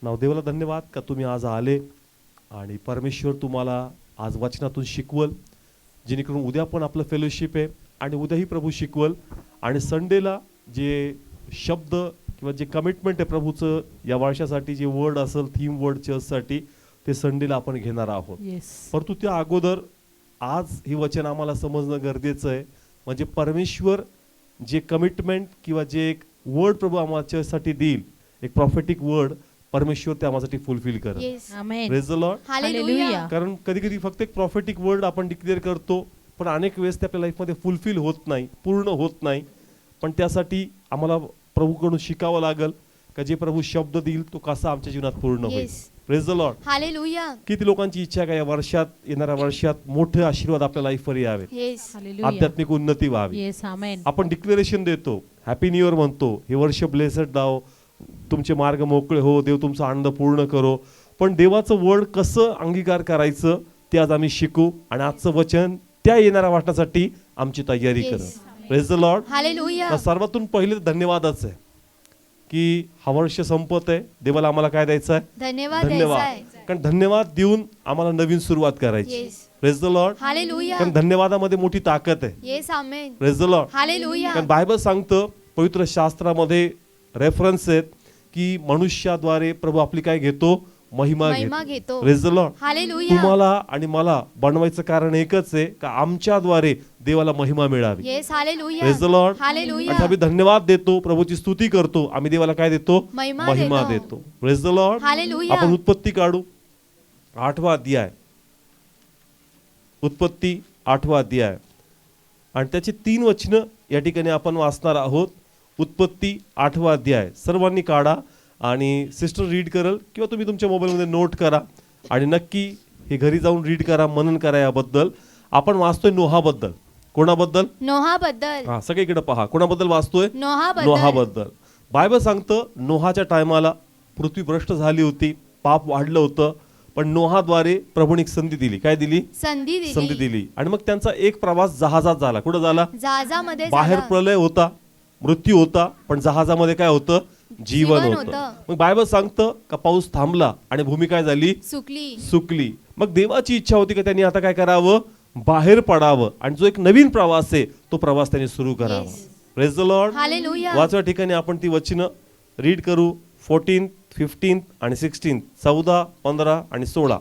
नावदेवाला धन्यवाद का तुम्ही आज आले आणि परमेश्वर तुम्हाला आज वचनातून शिकवल, जेणेकरून उद्या पण आपलं फेलोशिप आहे आणि उद्याही प्रभू शिकवल आणि संडेला जे शब्द किंवा जे कमिटमेंट आहे प्रभूचं या वर्षासाठी, जे वर्ड असेल थीम वर्ड चर्चसाठी, ते संडेला आपण घेणार आहोत. परंतु त्या अगोदर आज हे वचन आम्हाला समजणं गरजेचं आहे. म्हणजे परमेश्वर जे कमिटमेंट किंवा जे एक वर्ड प्रभू आम्हाला चर्चसाठी देईल, एक प्रॉफेटिक वर्ड, परमेश्वर ते आम्हासाठी फुलफिल करेल. Praise the lord. हालेलुया. कारण कधी कधी फक्त एक प्रॉफेटिक वर्ड आपण डिक्लेअर करतो, पण अनेक वेळेस ते आपल्या लाईफमध्ये फुलफिल होत नाही, पूर्ण होत नाही. पण त्यासाठी आम्हाला प्रभूकडून शिकावं लागेल का जे प्रभू शब्द देईल तो कसा आमच्या जीवनात पूर्ण होईल. Praise the lord. हालेलुया. किती लोकांची इच्छा आहे का या वर्षात, येणाऱ्या वर्षात मोठे आशीर्वाद आपल्या लाईफवर यावे, आध्यात्मिक उन्नती व्हावी. आपण डिक्लेरेशन देतो, हॅपी न्यू इयर म्हणतो, हे वर्ष ब्लेसड जाओ, तुमचे मार्ग मोकळे हो, देव तुमचा आनंद पूर्ण करो. पण देवाचं वर्ड कसं अंगीकार करायचं ते आज आम्ही शिकू आणि आजचं वचन त्या येणाऱ्या वाटण्यासाठी आमची तयारी करू. Praise the lord. हालेलुया. सर्वातून पहिले धन्यवादच आहे की हा वर्ष संपत आहे, देवाला आम्हाला काय द्यायचं आहे? धन्यवाद. कारण धन्यवाद देऊन आम्हाला नवीन सुरुवात करायची. Praise the lord. हालेलुया. कारण धन्यवादामध्ये मोठी ताकद आहे. Yes amen. Praise the lord. Hallelujah. कारण बायबल सांगतं, पवित्र शास्त्रामध्ये रेफरन्स आहेत की मनुष्याद्वारे प्रभू आपली काय घेतो? महिमा घेतो. Praise the lord. हालेलुया. तुम्हाला आणि मला बनवायचं कारण एकच आहे का आमच्याद्वारे देवाला महिमा मिळावी. Yes hallelujah. Praise the lord. Hallelujah. आणि आम्ही धन्यवाद देतो, प्रभूची स्तुती करतो, आम्ही देवाला काय देतो? महिमा देतो. Praise the lord. हालेलुया. आपण उत्पत्ती काढू, 8वा अध्याय. उत्पत्ती 8वा अध्याय आणि त्याची 3 वचनं या ठिकाणी आपण वाचणार आहोत. उत्पत्ती 8वा अध्याय सर्वांनी काढा आणि सिस्टर रीड करल किंवा तुम्ही तुमच्या मोबाईलमध्ये नोट करा आणि नक्की हे घरी जाऊन रीड करा, मनन करा. याबद्दल आपण वाचतोय नोहाबद्दल. कोणाबद्दल? नोहाबद्दल. हा, सगळीकडे पहा, कोणाबद्दल वाचतोय? नोहाबद्दल. बायबल सांगतं नोहाच्या टायमाला पृथ्वी भ्रष्ट झाली होती, पाप वाढलं होतं, पण नोहाद्वारे प्रभूने एक संधी दिली. काय दिली? संधी दिली. आणि मग त्यांचा एक प्रवास जहाजात झाला. कुठं झाला? जहाजामध्ये. बाहेर प्रलय होता, मृत्यू होता, पण जहाजामध्ये काय होतं? जीवन होतं. मग बायबल सांगतं का पाऊस थांबला आणि भूमी काय झाली? सुकली. मग देवाची इच्छा होती का त्यांनी आता काय करावं? बाहेर पडावं आणि जो एक नवीन प्रवास आहे तो प्रवास त्यांनी सुरू करावा. Praise the lord. हालेलुया. वाचवा ठिकाणी आपण ती वचनं रीड करू. 14, 15 आणि 16. 14, 15 आणि 16.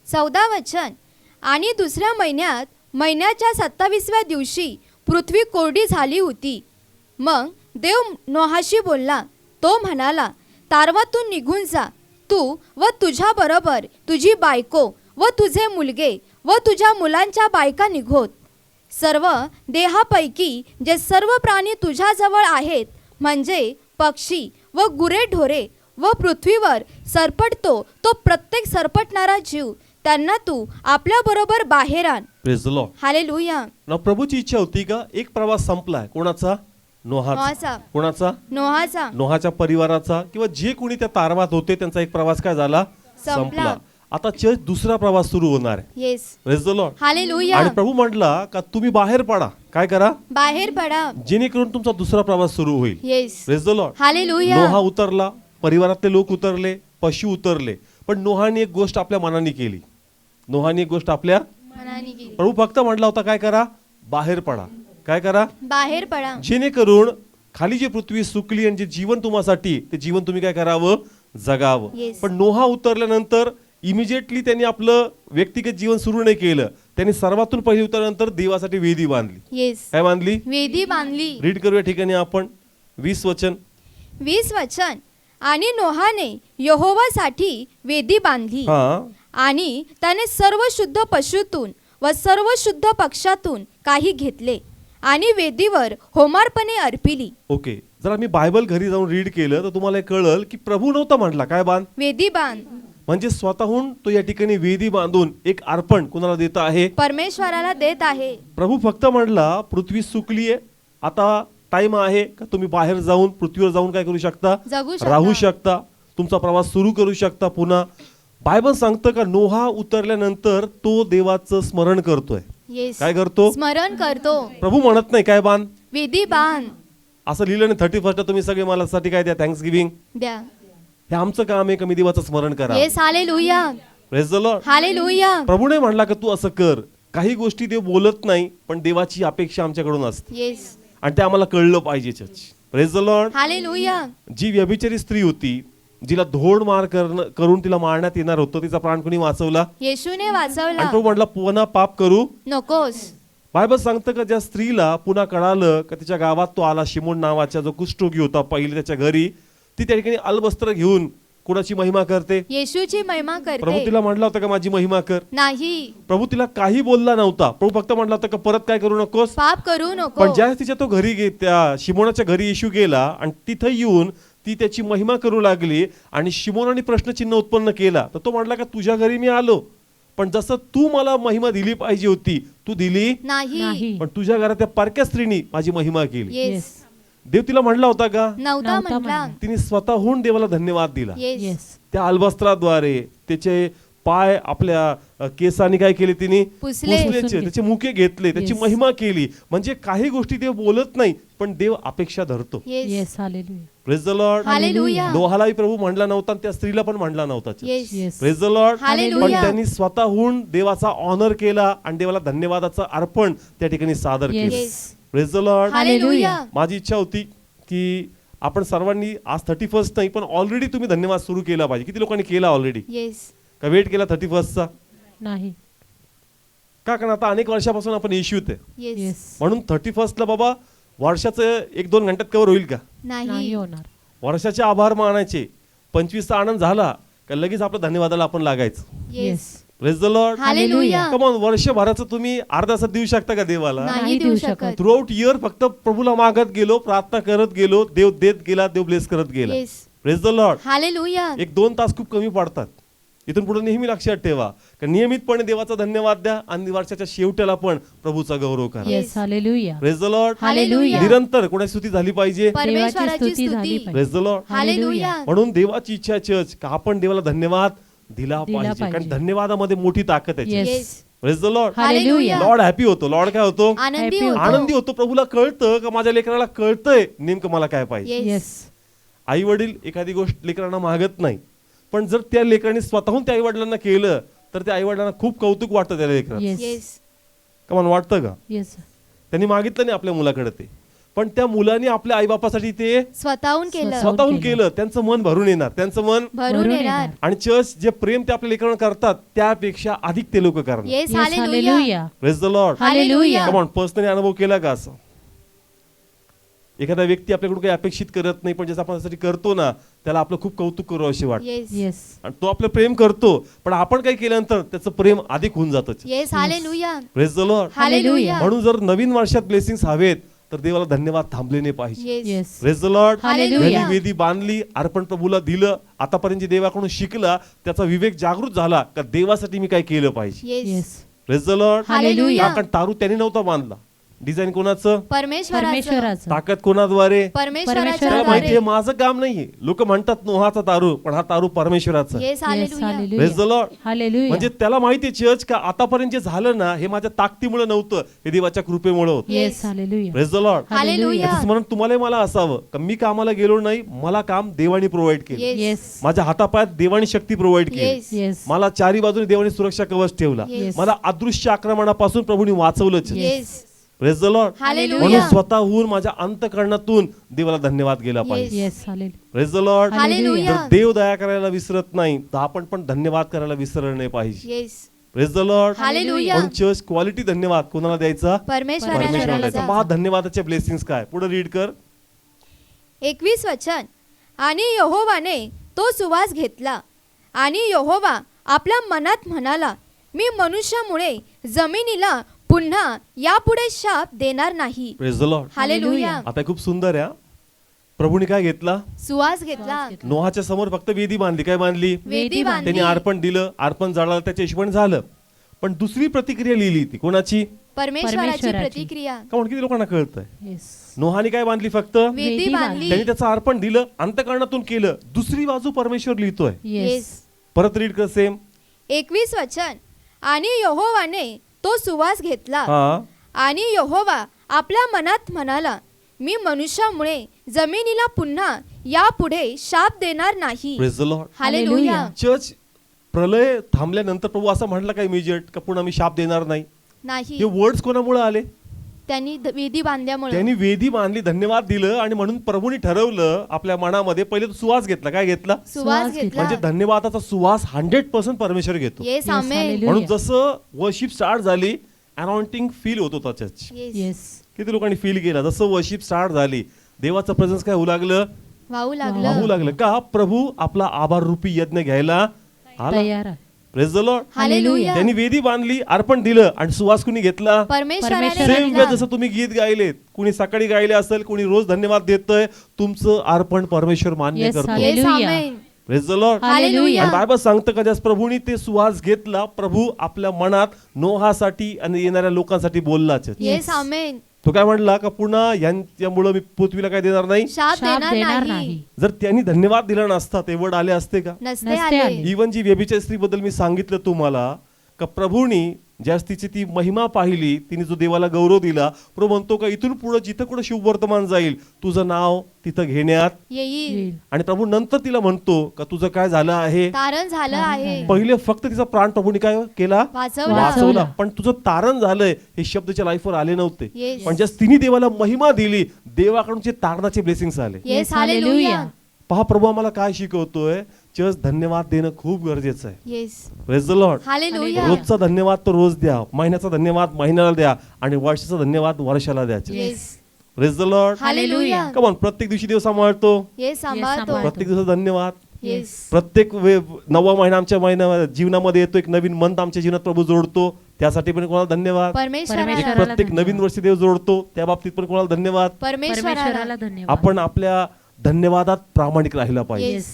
14 वचन. आणि दुसऱ्या महिन्याच्या 27व्या दिवशी पृथ्वी कोरडी झाली होती. मग देव नोहाशी बोलला. तो म्हणाला, तारवातून निघून जा, तू व तुझ्या बरोबर तुझी बायको व तुझे मुलगे व तुझ्या मुलांच्या बायका निघोत. सर्व देहापैकी जे सर्व प्राणी तुझ्याजवळ आहेत, म्हणजे पक्षी व गुरेढोरे व पृथ्वीवर सरपटतो तो प्रत्येक सरपटणारा जीव, त्यांना तू आपल्या बरोबर बाहेर आण. Praise the lord. हालेलुया. प्रभूची इच्छा होती का एक प्रवास संपलाय. कोणाचा? नोहाचा. कोणाचा? नोहाचा. नोहाच्या परिवाराचा किंवा जे कोणी त्या तारवात होते त्यांचा एक प्रवास काय झाला? संपला. आता चर्च दुसरा प्रवास सुरू होणार आहे. Yes. Praise the lord. Hallelujah. आणि प्रभू म्हटला का तुम्ही बाहेर पडा. काय करा? बाहेर पडा, जेणेकरून तुमचा दुसरा प्रवास सुरू होईल. Yes. Praise the lord. Hallelujah. Noah उतरला, परिवारातले लोक उतरले, पशु उतरले, पण नोहाने एक गोष्ट आपल्या मनाने केली. नोहाने एक गोष्ट आपल्या मनाने केली. प्रभू फक्त म्हटला होता काय करा? बाहेर पडा. काय करा? बाहेर पडा. जेणेकरून खाली जी पृथ्वी सुकली आणि जे जीवन तुम्हासाठी, ते जीवन तुम्ही काय करावं? जगावं. Yes. पण नोहा उतरल्यानंतर इमिजिएटली त्यांनी आपलं व्यक्तिगत जीवन सुरू नाही केलं. त्यांनी सर्वातून पहिले उतरल्यानंतर देवासाठी वेदी बांधली. येस. काय बांधली? वेदी बांधली. रीड करूया ठिकाणी आपण 20 वचन. 20 वचन. आणि नोहाने यहोवासाठी वेदी बांधली आणि त्याने सर्व शुद्ध पशूतून व सर्व शुद्ध पक्षातून काही घेतले आणि वेदीवर होमार्पणे अर्पिली. ओके, जर आम्ही बायबल घरी जाऊन रीड केलं तर तुम्हाला कळलं की प्रभू नव्हता म्हटला काय बांध? वेदी बांध. म्हणजे स्वतःहून तो या ठिकाणी वेदी बांधून एक अर्पण कुणाला देत आहे? परमेश्वराला देत आहे. प्रभू फक्त म्हटला पृथ्वी सुकली आहे, आता टाइम आहे का तुम्ही बाहेर जाऊन पृथ्वीवर जाऊन काय करू शकता? राहू शकता, तुमचा प्रवास सुरू करू शकता पुन्हा. बायबल सांगतं का नोहा उतरल्यानंतर तो देवाचं स्मरण करतोय. काय करतो? स्मरण करतो. प्रभू म्हणत नाही काय बांध? वेदी बांध. असं लिहिलं नाही 31 तुम्ही सगळे मला साठी काय द्या? थँक्सगिव्हिंग द्या. हे आमचं काम आहे का मी देवाचं स्मरण करा. Yes hallelujah praise the lord. Hallelujah प्रभूने म्हणला का तू असं कर. काही गोष्टी देव बोलत नाही पण देवाची अपेक्षा आमच्याकडून असते येस आणि ते आम्हाला कळलं पाहिजे. Church praise the lord. Hallelujah जी व्यभिचारी स्त्री होती, जिला धोड मार करून तिला मारण्यात येणार होतं, तिचा प्राण कोणी वाचवला? येशूने आणि वाचवला. तो म्हटला पुन्हा पाप करू नकोस. बायबल सांगतं का ज्या स्त्रीला पुन्हा कळालं का तिच्या गावात तो आला, शिमोन नावाचा जो कुष्ठरोगी होता पहिले त्याच्या घरी, ती त्या ठिकाणी अलवस्त्र घेऊन कुणाची महिमा करते? येशूची महिमा प्रभू करते. तिला म्हटला होता का माझी महिमा कर? नाही, प्रभू तिला काही बोलला नव्हता. प्रभू फक्त म्हटला होता का परत काय करू नकोस. पाप करू पण नको. ज्या तिच्या तो घरी त्या शिमोनाच्या घरी येशू गेला आणि तिथं येऊन ती त्याची महिमा करू लागली आणि शिमोनाने प्रश्नचिन्ह उत्पन्न केला, तर तो म्हटला का तुझ्या घरी मी आलो पण जसं तू मला महिमा दिली पाहिजे होती तू दिली नाही. पण तुझ्या घरात त्या पारक्या स्त्रीनी माझी महिमा केली. येस देव तिला म्हणला होता का? नव्हता म्हटला. तिने स्वतःहून देवाला धन्यवाद दिला. येस त्या अल्बस्त्राद्वारे त्याचे पाय आपल्या केसांनी काय केले तिने? पुसले. पुसल्याचे, त्याचे मुके घेतले, त्याची Yes. महिमा केली. म्हणजे काही गोष्टी देव बोलत नाही पण देव अपेक्षा धरतो. Yes yes hallelujah. Praise the lord. Hallelujah. नोहालाही प्रभू म्हणला नव्हता आणि त्या स्त्रीला पण म्हणला नव्हता. Yes yes praise the lord. पण हालेलुया. त्यांनी स्वतःहून देवाचा ऑनर केला आणि देवाला धन्यवादाचं अर्पण त्या ठिकाणी सादर Yes. केलं. Yes praise the lord. Hallelujah. माझी इच्छा होती की आपण सर्वांनी आज 31 नाही पण ऑलरेडी तुम्ही धन्यवाद सुरू केला पाहिजे. किती लोकांनी केला ऑलरेडी? येस का वेट केला 31चा? नाही. का? कारण आता अनेक वर्षापासून आपण इश्यूत आहे येस येस म्हणून 31ला बाबा वर्षाचं 1-2 घंट्यात कव्हर होईल का? नाही नाही. होणार. वर्षाचे आभार मानायचे. 25चा आनंद झाला का लगेच आपल्या धन्यवादाला आपण लागायचं. Yes praise the lord. Hallelujah. Come on, वर्षभराचं तुम्ही अर्धा तास देऊ शकता का देवाला? नाही देऊ शकत. थ्रू आउट इयर फक्त प्रभूला मागत गेलो, प्रार्थना करत गेलो, देव देत गेला, देव ब्लेस करत गेला. Yes praise the lord. Hallelujah. 1-2 तास खूप कमी पडतात. इथून पुढे नेहमी लक्षात ठेवा की नियमितपणे देवाचा धन्यवाद द्या आणि वर्षाच्या शेवटाला पण प्रभूचा गौरव करा. Yes hallelujah. Praise the lord. Hallelujah. निरंतर कोणाची स्तुती झाली पाहिजे. परमेश्वराची स्तुती झाली स्तुती. पाहिजे. Praise the lord. हालेलुया. म्हणून देवाची इच्छा आहे चर्च का आपण देवाला धन्यवाद दिला दिला पाहिजे कारण पाहिजे. धन्यवादामध्ये मोठी ताकद आहे. Yes. Yes praise the lord. Hallelujah. Lord happy होतो. लॉर्ड काय होतो? आनंदी Happy होतो. आनंदी होतो. प्रभूला कळतं का माझ्या लेकराला कळतंय नेमकं मला काय पाहिजे. येस येस आई वडील एखादी गोष्ट लेकरांना मागत नाही पण जर त्या लेकरांनी स्वतःहून त्या आई वडिलांना केलं तर त्या आई वडिलांना खूप कौतुक वाटतं त्या लेकरांना. येस येस का मला वाटतं का? येस त्यांनी मागितलं नाही आपल्या मुलाकडे ते पण त्या मुलांनी आपल्या आई बापासाठी ते स्वतःहून केलं. स्वतःहून केलं. त्यांचं मन भरून येणार. त्यांचं मन भरून भरून येणार. येणार. आणि चर्च जे प्रेम ते आपल्या लेकरांना करतात त्यापेक्षा अधिक ते लोक करणार. Yes yes hallelujah. Hallelujah. Praise the lord. Hallelujah. Come on, personally अनुभव केला का असं? एखादा व्यक्ती आपल्याकडून काही अपेक्षित करत नाही पण जसं आपण त्यासाठी करतो ना त्याला आपलं खूप कौतुक करू असे वाटतं येस येस आणि तो आपलं प्रेम करतो पण आपण काही केल्यानंतर त्याचं प्रेम अधिक होऊन जातं. Yes hallelujah. Praise the lord. Hallelujah. म्हणून जर नवीन वर्षात ब्लेसिंग्स हवेत तर देवाला धन्यवाद थांबले नाही पाहिजे. Yes yes praise the lord. Hallelujah. घरी वेदी बांधली, अर्पण प्रभूला दिलं, आतापर्यंत जे देवाकडून शिकला त्याचा विवेक जागृत झाला का देवासाठी मी काय केलं पाहिजे. Yes yes praise the lord. Hallelujah. कारण तारू त्याने नव्हता बांधला. डिझाईन कोणाचं? परमेश्वराचं. परमेश्वराचं. ताकद कोणाद्वारे? परमेश्वराच्या त्याला परमेश्वराद्वारे. माहितीये द्वारे. माझं काम नाहीये. लोक म्हणतात नोहाचा तारू पण हा तारू परमेश्वराचा. Yes yes hallelujah. Praise the hallelujah. Lord. Hallelujah. म्हणजे त्याला माहितीये चर्च का आतापर्यंत जे झालं ना हे माझ्या ताकदीमुळे नव्हतं, हे देवाच्या कृपेमुळे होतं. Yes hallelujah. Praise the lord. Hallelujah. याचं स्मरण तुम्हाला मला असावं का मी कामाला गेलो नाही, मला काम देवाने प्रोव्हाइड केलं. येस येस माझ्या हातापायात देवानी शक्ती प्रोव्हाइड केली. येस येस मला चारी बाजूने देवाने सुरक्षा कवच ठेवला. येस. मला अदृश्य आक्रमणापासून प्रभूने वाचवलं. Yes praise the lord. Hallelujah. म्हणून स्वतःहून माझ्या अंतःकरणातून देवाला धन्यवाद गेला पाहिजे. Yes hallelujah. Praise the lord. Hallelujah. जर देव दया करायला विसरत नाही तर आपण पण धन्यवाद करायला विसरलं नाही पाहिजे. Yes praise the lord. Hallelujah. पण चर्च क्वालिटी धन्यवाद कोणाला द्यायचा? परमेश्वराला परमेश्वराला द्यायचा. द्यायचा. पहा धन्यवादाचे ब्लेसिंग्स काय. पुढे रीड कर. 21 वचन. आणि यहोवाने तो सुवास घेतला आणि यहोवा आपल्या मनात म्हणाला, मी मनुष्यामुळे जमिनीला पुन्हा यापुढे शाप देणार नाही. Praise the lord. हालेलुया. आता खूप सुंदर आहे. प्रभूने काय घेतला? सुवास घेतला. नोहाच्या समोर फक्त वेदी बांधली. काय बांधली? वेदी बांधली. त्यांनी अर्पण दिलं, अर्पण जाळलं, त्याच्या हिशोबाने झालं. पण दुसरी प्रतिक्रिया लिहिली ती कोणाची? परमेश्वराची परमेश्वराची. प्रतिक्रिया. का म्हणून किती लोकांना कळतंय? येस नोहाने काय बांधली? फक्त वेदी वेदी बांधली. त्यांनी त्याचं अर्पण दिलं, अंतःकरणातून केलं. दुसरी बाजू परमेश्वर लिहितोय. येस परत रीड कर सेम. 21 वचन. आणि यहोवाने तो सुवास घेतला हा. आणि यहोवा आपल्या मनात म्हणाला, मी मनुष्यामुळे जमिनीला पुन्हा यापुढे शाप देणार नाही. Praise the lord. Hallelujah. Hallelujah. Church प्रलय थांबल्यानंतर प्रभू असं म्हटलं का इमिजिएट का पुन्हा मी शाप देणार नाही? नाही, हे वर्ड्स कोणामुळे आले? त्यांनी विधी बांधल्यामुळे. त्यांनी वेदी बांधली, धन्यवाद दिलं आणि म्हणून प्रभूने ठरवलं आपल्या मनामध्ये पहिले तो सुवास घेतला. काय घेतला? सुवास घेतला. घेतला. म्हणजे धन्यवादाचा सुवास 100% परमेश्वर घेतो. येस Yes, आमेन. hallelujah. म्हणून जसं वर्शिप स्टार्ट झाली अनॉइंटिंग फील होत होता चर्च. येस. येस. किती लोकांनी फील केलं जसं वर्शिप स्टार्ट झाली देवाचं प्रेझेन्स काय होऊ लागलं? वाहू वाहू लागलं. लागलं. का? प्रभू आपला आभार रूपी यज्ञ घ्यायला आला. तयार आहे. Praise the lord. हालेलुया. त्यांनी वेदी बांधली, अर्पण दिलं आणि सुवास कुणी घेतला? परमेश्वराने परमेश्वराने सेम घेतला. वे जसं तुम्ही गीत गायलेत, कुणी सकाळी गायले असेल, कुणी रोज धन्यवाद देतोय, तुमचं अर्पण परमेश्वर मान्य Yes, करतो. hallelujah. Yes amen. Praise the lord. Hallelujah. आणि बायबल सांगतं का ज्यास प्रभूने ते सुवास घेतला, प्रभू आपल्या मनात नोहासाठी आणि येणाऱ्या लोकांसाठी बोललाच. येस आमेन. तो काय म्हणला का पुन्हा यांच्यामुळे मी पृथ्वीला काय देणार नाही? शाप शाप देणार देणार नाही. नाही. जर त्यांनी धन्यवाद दिला नसता ते वर्ड आले असते का? नसते नसते आले. आले. इवन जी व्यभिचार स्त्रीबद्दल मी सांगितलं तुम्हाला का प्रभूनी ज्या तिची ती महिमा पाहिली, तिने जो देवाला गौरव दिला, प्रभू म्हणतो का इथून पुढे जिथं कुठं शुभवर्तमान जाईल तुझं नाव तिथं घेण्यात येईल. येईल. आणि प्रभू नंतर तिला म्हणतो का तुझं काय झालं आहे? तारण झालं आहे. पहिले फक्त तिचा प्राण प्रभूने काय केला? वाचवला. वाचवला. पण तुझं तारण झालंय हे शब्दच्या लाईफवर आले नव्हते. येस. पण ज्या तिने देवाला महिमा दिली, देवाकडून तारणाचे ब्लेसिंग्स आले. Yes Yes, hallelujah. hallelujah. पहा प्रभू आम्हाला काय शिकवतोय? चर्च धन्यवाद देणं खूप गरजेचं आहे. Yes praise the lord. Hallelujah. रोजचा धन्यवाद तो रोज द्या, महिन्याचा धन्यवाद महिन्याला द्या आणि वर्षाचा धन्यवाद वर्षाला द्यायचे. Yes praise the lord. Hallelujah. Come on, प्रत्येक दिवशी देव सांभाळतो, येस सांभाळतो. सांभाळतो. प्रत्येक दिवसाचा धन्यवाद. येस प्रत्येक नववा महिना आमच्या महिन्या जीवनामध्ये येतो, एक नवीन मंथ आमच्या जीवनात प्रभू जोडतो, त्यासाठी पण कोणाला धन्यवाद. एक परमेश्वराला परमेश्वराला प्रत्येक धन्यवाद. नवीन वर्षी देव जोडतो, त्या बाबतीत पण कोणाला धन्यवाद. परमेश्वराला परमेश्वराला धन्यवाद. आपण आपल्या धन्यवादात प्रामाणिक राहिला पाहिजे. Yes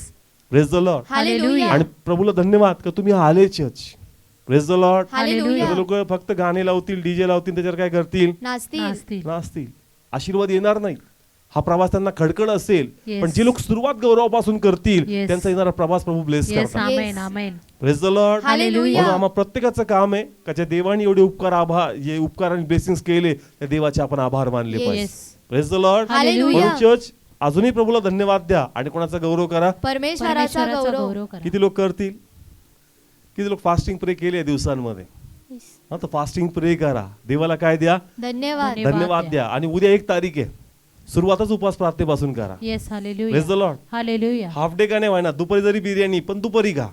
praise the lord. Hallelujah. आणि प्रभूला धन्यवाद का तुम्ही आले church. Praise the lord. Hallelujah. लोक फक्त गाणे लावतील, डीजे लावतील, त्याच्यावर काय करतील? नाचतील. नाचतील. नाचतील. आशीर्वाद येणार नाही. हा प्रवास त्यांना खडखड असेल, Yes. पण जे लोक सुरुवात गौरवापासून करतील Yes. त्यांचा येणारा प्रवास प्रभू ब्लेस येस. करतात. Amen. Amen. Praise the lord. Hallelujah. म्हणून आम्हा प्रत्येकाचं काम आहे का ज्या देवाने एवढे उपकार आणि ब्लेसिंग्स केले त्या देवाचे आपण आभार मानले Yes. पाहिजे. Praise the lord. हालेलुया. म्हणून चर्च अजूनही प्रभूला धन्यवाद द्या आणि कोणाचा गौरव करा. परमेश्वराचा परमेश्वराचा गौरव. गौरव करा. किती लोक करतील? किती लोक फास्टिंग प्रे केले दिवसांमध्ये? हा, तर फास्टिंग प्रे करा, देवाला काय द्या? धन्यवाद. धन्यवाद द्या. आणि उद्या 1 तारीख आहे, सुरुवातच उपवास प्रार्थनेपासून करा. Yes. Hallelujah. Praise the lord. Hallelujah. Half day का नाही व्हायना, दुपारी जरी बिर्याणी पण दुपारी खा.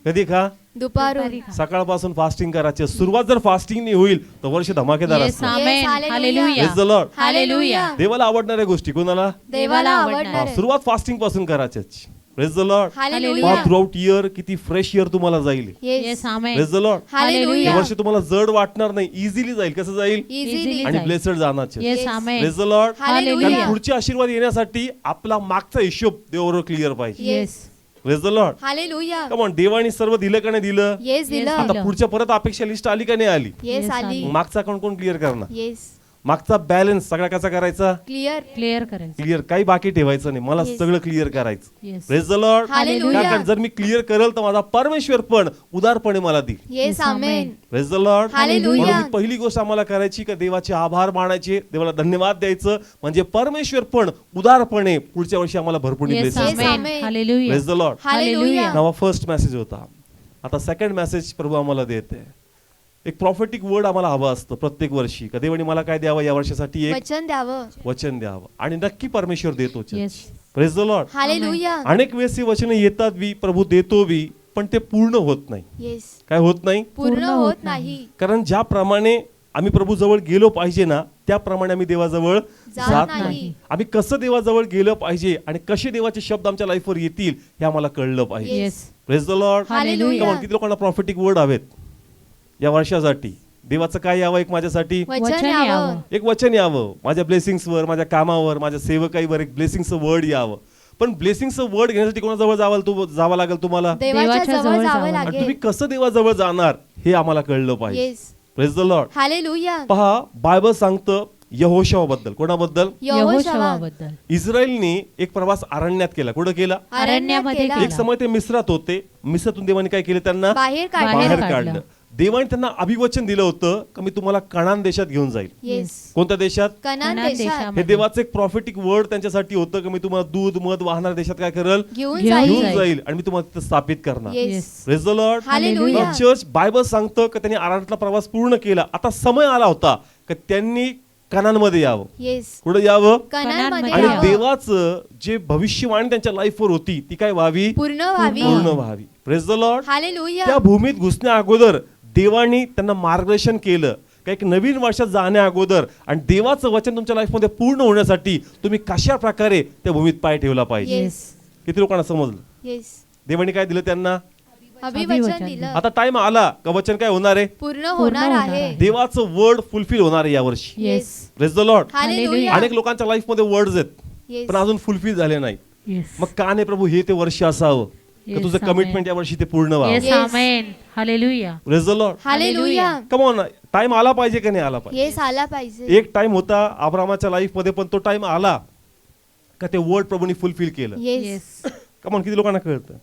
कधी खा? दुपारून. सकाळपासून फास्टिंग करायची. सुरुवात जर फास्टिंग होईल तर वर्ष धमाकेदार येस. असणार. आमेन. Yes, hallelujah. Hallelujah. Praise the lord. Hallelujah. देवाला आवडणाऱ्या गोष्टी कोणाला? देवाला आवडणार. आवडणार आहे. सुरुवात फास्टिंग पासून करायची. Praise the lord. Hallelujah. Through out year किती फ्रेश इयर तुम्हाला जाईल. Yes yes. Amen. Praise the lord. Hallelujah. हे वर्ष तुम्हाला जड वाटणार नाही, इझिली जाईल. कसं जाईल? इझिली. आणि जाईल. ब्लेसड जाणार. Yes. Yes. Amen. Praise the lord. Hallelujah. कारण पुढचे आशीर्वाद येण्यासाठी आपला मागचा हिशोब देवावर क्लिअर पाहिजे. Yes. Praise the lord. Hallelujah. Come on, देवाने सर्व दिलं का नाही दिलं? येस दिलं. Yes, आता दिलं. पुढच्या परत अपेक्षा लिस्ट आली का नाही आली? येस Yes, आली. आली. मागचा कोण कोण क्लिअर करणार? येस मागचा बॅलन्स सगळा कसा करायचा? क्लिअर. क्लिअर करायचं. क्लिअर, काही बाकी ठेवायचं नाही, मला Yes. सगळं क्लिअर करायचं. Yes. Praise the lord. Hallelujah. कारण जर मी क्लिअर करेल तर माझा परमेश्वर पण उदारपणे मला देईल. Yes Yes, amen. amen. Praise the lord. Hallelujah. म्हणून ही पहिली गोष्ट आम्हाला करायची का देवाचे आभार मानायचे, देवाला धन्यवाद द्यायचं, म्हणजे परमेश्वर पण उदारपणे पुढच्या वर्षी आम्हाला भरपूर yes. Blessing. Yes, amen. amen. Hallelujah. Praise the lord. Hallelujah. नावा फर्स्ट मेसेज होता. आता सेकंड मेसेज प्रभू आम्हाला देते. एक प्रॉफिटिक वर्ड आम्हाला हवा असतं प्रत्येक वर्षी. का देवाने मला काय द्यावं या वर्षासाठी? एक वचन द्यावं. वचन द्यावं आणि नक्की परमेश्वर देतो. Yes. Praise the lord. Hallelujah. अनेक वेळेस ही वचन येतात बी, प्रभू देतो बी, पण ते पूर्ण होत नाही. येस काय होत नाही? पूर्ण होत नाही. कारण ज्याप्रमाणे आम्ही प्रभू जवळ गेलो पाहिजे ना, त्याप्रमाणे आम्ही देवाजवळ जात जात नाही. नाही. आम्ही कसं देवाजवळ गेलं पाहिजे आणि कसे देवाचे शब्द आमच्या लाईफवर येतील हे आम्हाला कळलं पाहिजे. Yes. Praise the lord. Hallelujah. किती लोकांना प्रॉफिटिक वर्ड हवेत या वर्षासाठी? देवाचं काय यावं? एक माझ्यासाठी वचन यावं. एक वचन यावं, माझ्या ब्लेसिंग्सवर, माझ्या कामावर, माझ्या सेवकाईवर एक ब्लेसिंगचं वर्ड यावं. पण ब्लेसिंगचं वर्ड घेण्यासाठी कोणाजवळ जावं लागेल तुम्हाला? देवाच्या देवाच्या जवळ जवळ जावं जावं आणि तुम्ही लागेल. कसं देवाजवळ जाणार हे आम्हाला कळलं पाहिजे. Yes praise the lord. Hallelujah. पहा, बायबल सांगतं यहोशवाबद्दल. कोणाबद्दल? यहोशवा. यहोशवाबद्दल. इस्रायलने एक प्रवास अरण्यात केला. कुठं केला? अरण्यामध्ये अरण्यामध्ये केला. एक समय ते मिस्रात होते. मिस्रातून देवाने काय केलं? त्यांना बाहेर काढलं. बाहेर काढलं. काढलं. देवाने त्यांना अभिवचन दिलं होतं की मी तुम्हाला कनान देशात घेऊन जाईल. येस. कोणत्या देशात? कनान कनान देशात देशामध्ये. हे देवाचं एक प्रॉफिटिक वर्ड त्यांच्यासाठी होतं की मी तुम्हाला दूध मध वाहणाऱ्या देशात काय करल, घेऊन घेऊन जाईल. घेऊन जाईल आणि मी तुम्हाला तिथं स्थापित करणार. Yes. Praise the lord. Hallelujah. Church Bible सांगतं की त्यांनी आराधनातला प्रवास पूर्ण केला. आता समय आला होता की त्यांनी कनानमध्ये यावं. येस. कुठे यावं? कनानमध्ये आणि यावं. देवाचं जे भविष्यवाणी त्यांच्या लाईफवर होती ती काय व्हावी? पूर्ण व्हावी. पूर्ण व्हावी. Praise the lord. हालेलुया. त्या भूमीत घुसण्या अगोदर देवानी त्यांना मार्गदर्शन केलं का एक नवीन वर्षात जाण्या अगोदर आणि देवाचं वचन तुमच्या लाईफमध्ये पूर्ण होण्यासाठी तुम्ही कशा प्रकारे त्या भूमीत पाय ठेवला पाहिजे. येस. किती लोकांना समजलं? येस. देवानी काय दिलं त्यांना? अभिवचन अभिवचन. दिलं. आता टाइम आला का वचन काय होणार आहे? पूर्ण होणार होणार आहे. आहे. देवाचं वर्ड फुलफिल होणार आहे यावर्षी. Yes. Praise the lord. Hallelujah. अनेक लोकांच्या लाईफमध्ये वर्ड्स आहेत येस. पण अजून फुलफिल झाले नाही. येस. मग का नाही प्रभू हे ते वर्ष असावं का Yes, तुझं amen. कमिटमेंट या वर्षी ते पूर्ण व्हावं. Yes. Yes. Amen. Hallelujah. Praise the lord. Hallelujah. Come on, time आला पाहिजे का नाही आला पाहिजे? येस आला पाहिजे. एक टाइम होता अब्रामाच्या लाईफ मध्ये पण तो टाइम आला का ते वर्ड प्रभूने फुलफिल केलं. येस. येस. कम ऑन, किती लोकांना कळतं?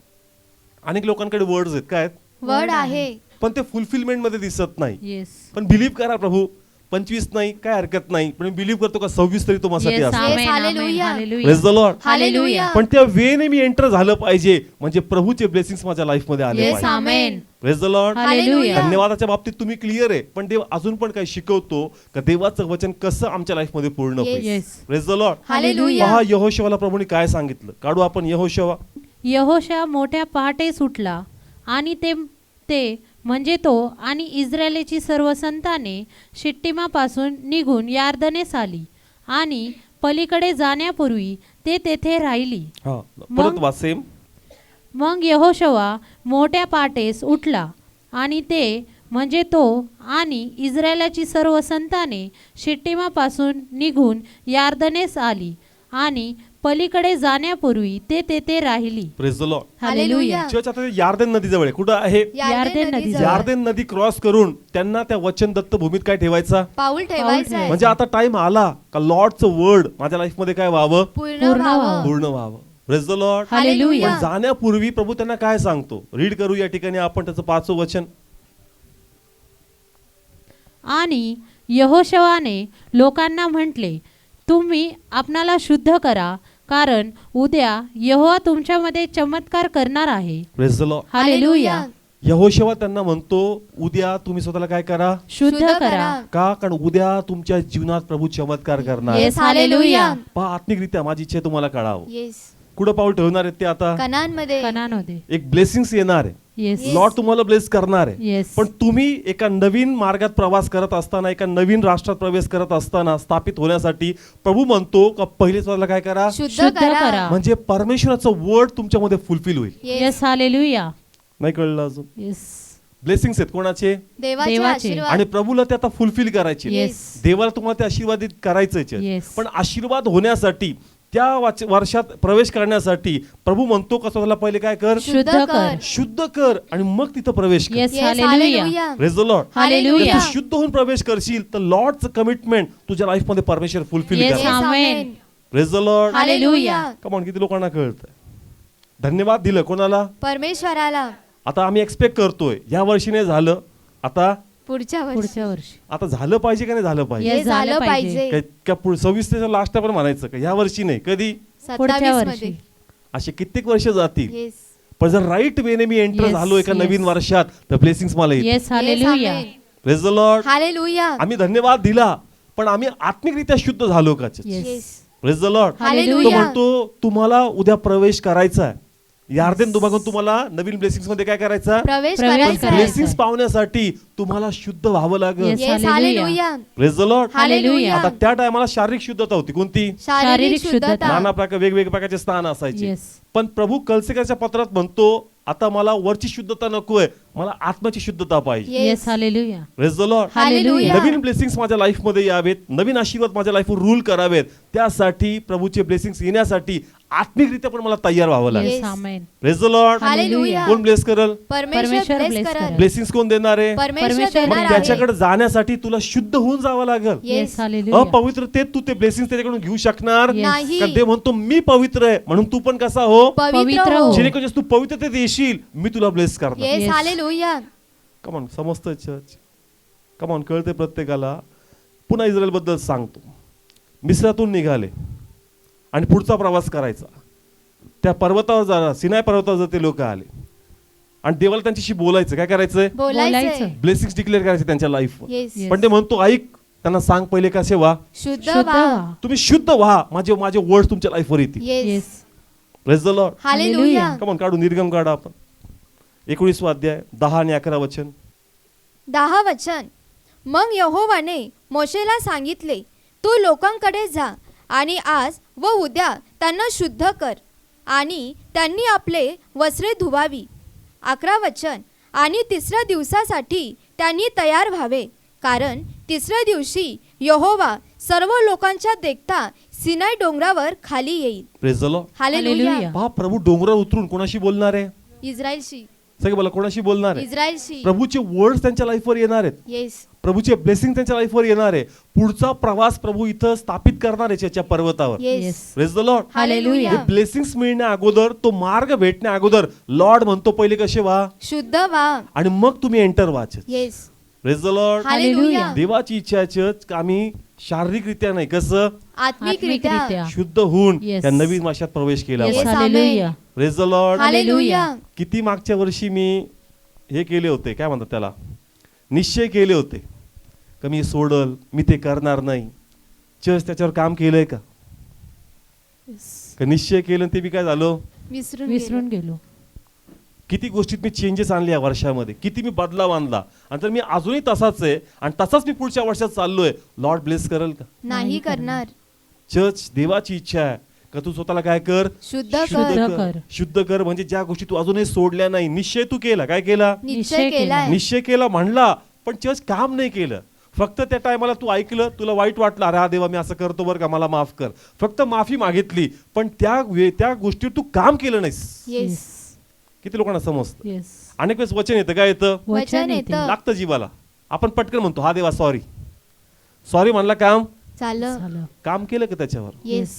अनेक लोकांकडे वर्ड्स आहेत काय आहेत? वर्ड आहे. पण ते फुलफिलमेंट मध्ये दिसत नाही. येस. पण बिलीव्ह करा प्रभू 25 नाही काय हरकत नाही पण बिलीव्ह करतो का 26 तरी तुम्हाला येस. असतं. आमेन. Yes, amen. Hallelujah. Hallelujah. Praise the lord. Hallelujah. पण त्या वेने मी एंटर झालं पाहिजे म्हणजे प्रभूचे ब्लेसिंग्स माझ्या लाईफ मध्ये आले येस. पाहिजे. Amen. Praise the lord. Hallelujah. धन्यवादाच्या बाबतीत तुम्ही क्लिअर आहे पण देव अजून पण काय शिकवतो का देवाचं वचन कसं आमच्या लाईफ मध्ये पूर्ण होईल. Yes. Praise the lord. Hallelujah. पहा यहोशुवाला प्रभूने काय सांगितलं. काढू आपण यहोशुवा. यहोशा मोठ्या पहाटे सुटला आणि ते म्हणजे तो आणि इस्रायलेची सर्व संताने शिट्टिमापासून निघून यार्दनेस आली आणि पलीकडे जाण्यापूर्वी ते तेथे राहिली. हा परत वासेम. मग यहोशवा मोठ्या पहाटेस उठला आणि ते म्हणजे तो आणि इस्रायलाची सर्व संताने शिट्टिमापासून निघून यार्दनेस आली आणि पलीकडे जाण्यापूर्वी ते तेथे राहिली. Praise the lord. Hallelujah. Church आता यार्दन नदी जवळ आहे. कुठं आहे? यार्देन नदी जवळ. यार्देन नदी क्रॉस करून त्यांना त्या वचन दत्त भूमीत काय ठेवायचा? पाऊल ठेवायचं आहे. म्हणजे आता टाइम आला का लॉर्डचं वर्ड माझ्या लाईफ मध्ये काय व्हावं? पूर्ण पूर्ण व्हावं. पूर्ण व्हावं. Praise the lord. हालेलुया. पण जाण्यापूर्वी प्रभू त्यांना काय सांगतो? रीड करू या ठिकाणी आपण त्याचं 5वं वचन. आणि यहोशवाने लोकांना म्हटले, तुम्ही आपणाला शुद्ध करा, कारण उद्या यहोवा तुमच्यामध्ये चमत्कार करणार आहे. Praise the lord. हालेलुया. यहोशुवा त्यांना म्हणतो उद्या तुम्ही स्वतःला काय करा? शुद्ध करा. का? कारण उद्या तुमच्या जीवनात प्रभू चमत्कार करणार. येस. हालेलुया. पहा आत्मिकरित्या माझी इच्छा आहे तुम्हाला कळावं. येस. कुठं पाऊल ठेवणार आहेत ते आता? कनानमध्ये. कनानमध्ये. एक ब्लेसिंग्स येणार आहे. येस. लॉर्ड तुम्हाला ब्लेस करणार आहे. येस. पण तुम्ही एका नवीन मार्गात प्रवास करत असताना एका नवीन राष्ट्रात प्रवेश करत असताना स्थापित होण्यासाठी प्रभू म्हणतो का पहिले स्वतःला काय करा? शुद्ध करा. म्हणजे परमेश्वराचं वर्ड तुमच्यामध्ये फुलफिल होईल. येस. हालेलुया. नाही कळलं अजून? येस. ब्लेसिंग्स आहेत कोणाचे? देवाचे देवाचे. आशीर्वाद. आणि प्रभूला ते आता फुलफिल करायचे. येस. देवाला तुम्हाला ते आशीर्वादित करायचंच आहे. येस. पण आशीर्वाद होण्यासाठी त्या वर्षात प्रवेश करण्यासाठी प्रभू म्हणतो का स्वतःला पहिले काय कर? शुद्ध कर. शुद्ध कर आणि मग तिथं प्रवेश कर. Yes. Yes. Hallelujah. Hallelujah. Praise the lord. Hallelujah. तू शुद्ध होऊन प्रवेश करशील तर लॉर्डचं कमिटमेंट तुझ्या लाईफ मध्ये परमेश्वर फुलफिल येस. करणार. Amen. Praise the lord. Hallelujah. Come on, किती लोकांना कळतं? धन्यवाद दिलं कोणाला? परमेश्वराला. आता आम्ही एक्सपेक्ट करतोय या वर्षी नाही झालं आता पुढच्या वर्षी. पुढच्या वर्षी. आता झालं पाहिजे का नाही झालं पाहिजे? Yes. हे झालं झालं पाहिजे. काय 26 ते लास्ट पण म्हणायचं का या वर्षी नाही कधी? पुढच्या 27 वर्षी. मध्ये. असे कित्येक वर्ष जातील. येस. पण जर राईट वेने मी एंटर Yes, झालो एका yes. नवीन वर्षात तर ब्लेसिंग्स मला येतील. Yes. Hallelujah. Amen. Praise the lord. Hallelujah. आम्ही धन्यवाद दिला पण आम्ही आत्मिकरित्या शुद्ध झालो का? Yes. Yes. Praise the Lord. तो हालेलुया. म्हणतो तुम्हाला उद्या प्रवेश करायचा आहे. यार्देन दुभागातून तुम्हाला नवीन ब्लेसिंग्स मध्ये काय करायचं? प्रवेश प्रवेश करायचा आहे. ब्लेसिंग्स पावण्यासाठी तुम्हाला शुद्ध व्हावं लागेल. Yes. Yes. Hallelujah. Hallelujah. Praise the lord. Hallelujah. आता त्या टायमाला शारीरिक शुद्धता होती. कोणती? शारीरिक शुद्धता. शुद्धता. नाना प्रकार वेगवेगळ्या प्रकारचे स्थान असायचे. येस. पण प्रभू कलसेकाच्या पत्रात म्हणतो आता मला वरची शुद्धता नकोय, मला आत्म्याची शुद्धता पाहिजे. Yes. Yes. Hallelujah. Praise the lord. Hallelujah. Naveen blessings माझ्या लाईफ मध्ये यावेत, नवीन आशीर्वाद माझ्या लाईफवर रूल करावेत. त्यासाठी प्रभूचे ब्लेसिंग्स येण्यासाठी आत्मिकरित्या पण मला तयार व्हावं लागेल. Yes. Amen. Praise the lord. Hallelujah. कोण ब्लेस करल? परमेश्वर परमेश्वर ब्लेस bless करल. करल. ब्लेसिंग्स कोण देणार आहे? परमेश्वर परमेश्वर देणार मग आहे. त्याच्याकडे जाण्यासाठी तुला शुद्ध होऊन जावं लागेल. येस. येस. हालेलुया. अपवित्रतेत तू ते ब्लेसिंग्स त्याच्याकडून घेऊ शकणार Yes. नाही. कारण ते म्हणतो मी पवित्र आहे म्हणून तू पण कसा हो? पवित्र पवित्र हो. हो. जेणेकरून तू पवित्रतेत येशील मी तुला ब्लेस करणार. येस. Yes. हालेलुया. कमॉन, समजतंय चर्च? कमॉन, कळते प्रत्येकाला? पुन्हा इस्रायलबद्दल सांगतो. मिस्रातून निघाले आणि पुढचा प्रवास करायचा. त्या पर्वतावर जा, सिनाय पर्वतावर जर ते लोक आले आणि देवाला त्यांच्याशी बोलायचं. काय करायचंय? बोलायचंय. बोलायचं. ब्लेसिंग्स डिक्लेअर करायचे त्यांच्या लाईफवर. येस. Yes. पण ते म्हणतो ऐक, त्यांना सांग पहिले कसे व्हा. शुद्ध शुद्ध व्हा. व्हा. तुम्ही शुद्ध व्हा. माझे माझे वर्ड्स तुमच्या लाईफवर येतील. Yes. Yes. Praise the lord. Hallelujah. Hallelujah. Come on, काढू, निर्गम काढा आपण. 19 अध्याय 10 आणि 11 वचन. 10 वचन. मग यहोवाने मोशेला सांगितले, तू लोकांकडे जा आणि आज व उद्या त्यांना शुद्ध कर आणि त्यांनी आपले वस्त्रे धुवावी. 11 वचन. आणि तिसऱ्या दिवसासाठी त्यांनी तयार व्हावे, कारण तिसऱ्या दिवशी यहोवा सर्व लोकांच्या देखता सिनाय डोंगरावर खाली येईल. Praise the lord. Hallelujah. Hallelujah. पहा, प्रभू डोंगरावर उतरून कोणाशी बोलणार आहे? इस्रायलशी. सगळे बोला, कोणाशी बोलणार आहे? इस्रायलशी. प्रभूचे वर्ड्स त्यांच्या लाईफवर येणार आहेत. येस. प्रभूचे ब्लेसिंग त्यांच्या लाईफवर येणार आहे. पुढचा प्रवास प्रभू इथं स्थापित करणार आहे त्याच्या पर्वतावर. Yes. Yes. Praise the lord. Hallelujah. हे ब्लेसिंग्स मिळण्या अगोदर, तो मार्ग भेटण्या अगोदर लॉर्ड म्हणतो पहिले कसे व्हा शुद्ध व्हा. आणि मग तुम्ही एंटर व्हाच. Yes. Praise the lord. Hallelujah. देवाची इच्छा आहे चर्च, आम्ही शारीरिकरित्या नाही, कसं आत्मिकरित्या. आत्मिकरित्या. शुद्ध होऊन Yes. या नवीन वर्षात प्रवेश केला Yes. पाहिजे. Hallelujah. Praise the lord. Hallelujah. किती मागच्या वर्षी मी हे केले होते, काय म्हणतात त्याला, निश्चय केले होते का मी सोडल, मी ते करणार नाही. चर्च त्याच्यावर काम केलंय का? का निश्चय केलं आणि ते बी काय झालं? विसरून गेलो. किती गोष्टीत मी चेंजेस आणले या वर्षामध्ये, किती मी बदलाव आणला, आणि तर मी अजूनही तसाच आहे आणि तसाच मी पुढच्या वर्षात चाललोय. लॉर्ड ब्लेस करेल का? नाही करणार. चर्च, देवाची इच्छा आहे का तू स्वतःला काय कर? शुद्ध शुद्ध कर. कर. शुद्ध कर. म्हणजे ज्या गोष्टी तू अजूनही सोडल्या नाही, निश्चय तू केला. काय केला? निश्चय निश्चय केलाय. निश्चय केला म्हणला, पण चर्च काम नाही केलं. फक्त त्या टायमाला तू ऐकलं, तुला वाईट वाटलं, अरे हा देवा मी असं करतो बरं का, मला माफ कर. फक्त माफी मागितली, पण त्या गोष्टीवर तू काम केलं नाहीस. येस. किती लोकांना समजतं? येस. अनेक वेळेस वचन येतं, काय येतं? वचन येतं. लागतं जीवाला. आपण पटकन म्हणतो हा देवा सॉरी. सॉरी म्हणला, काम झालं. झालं. काम केलं का त्याच्यावर? येस.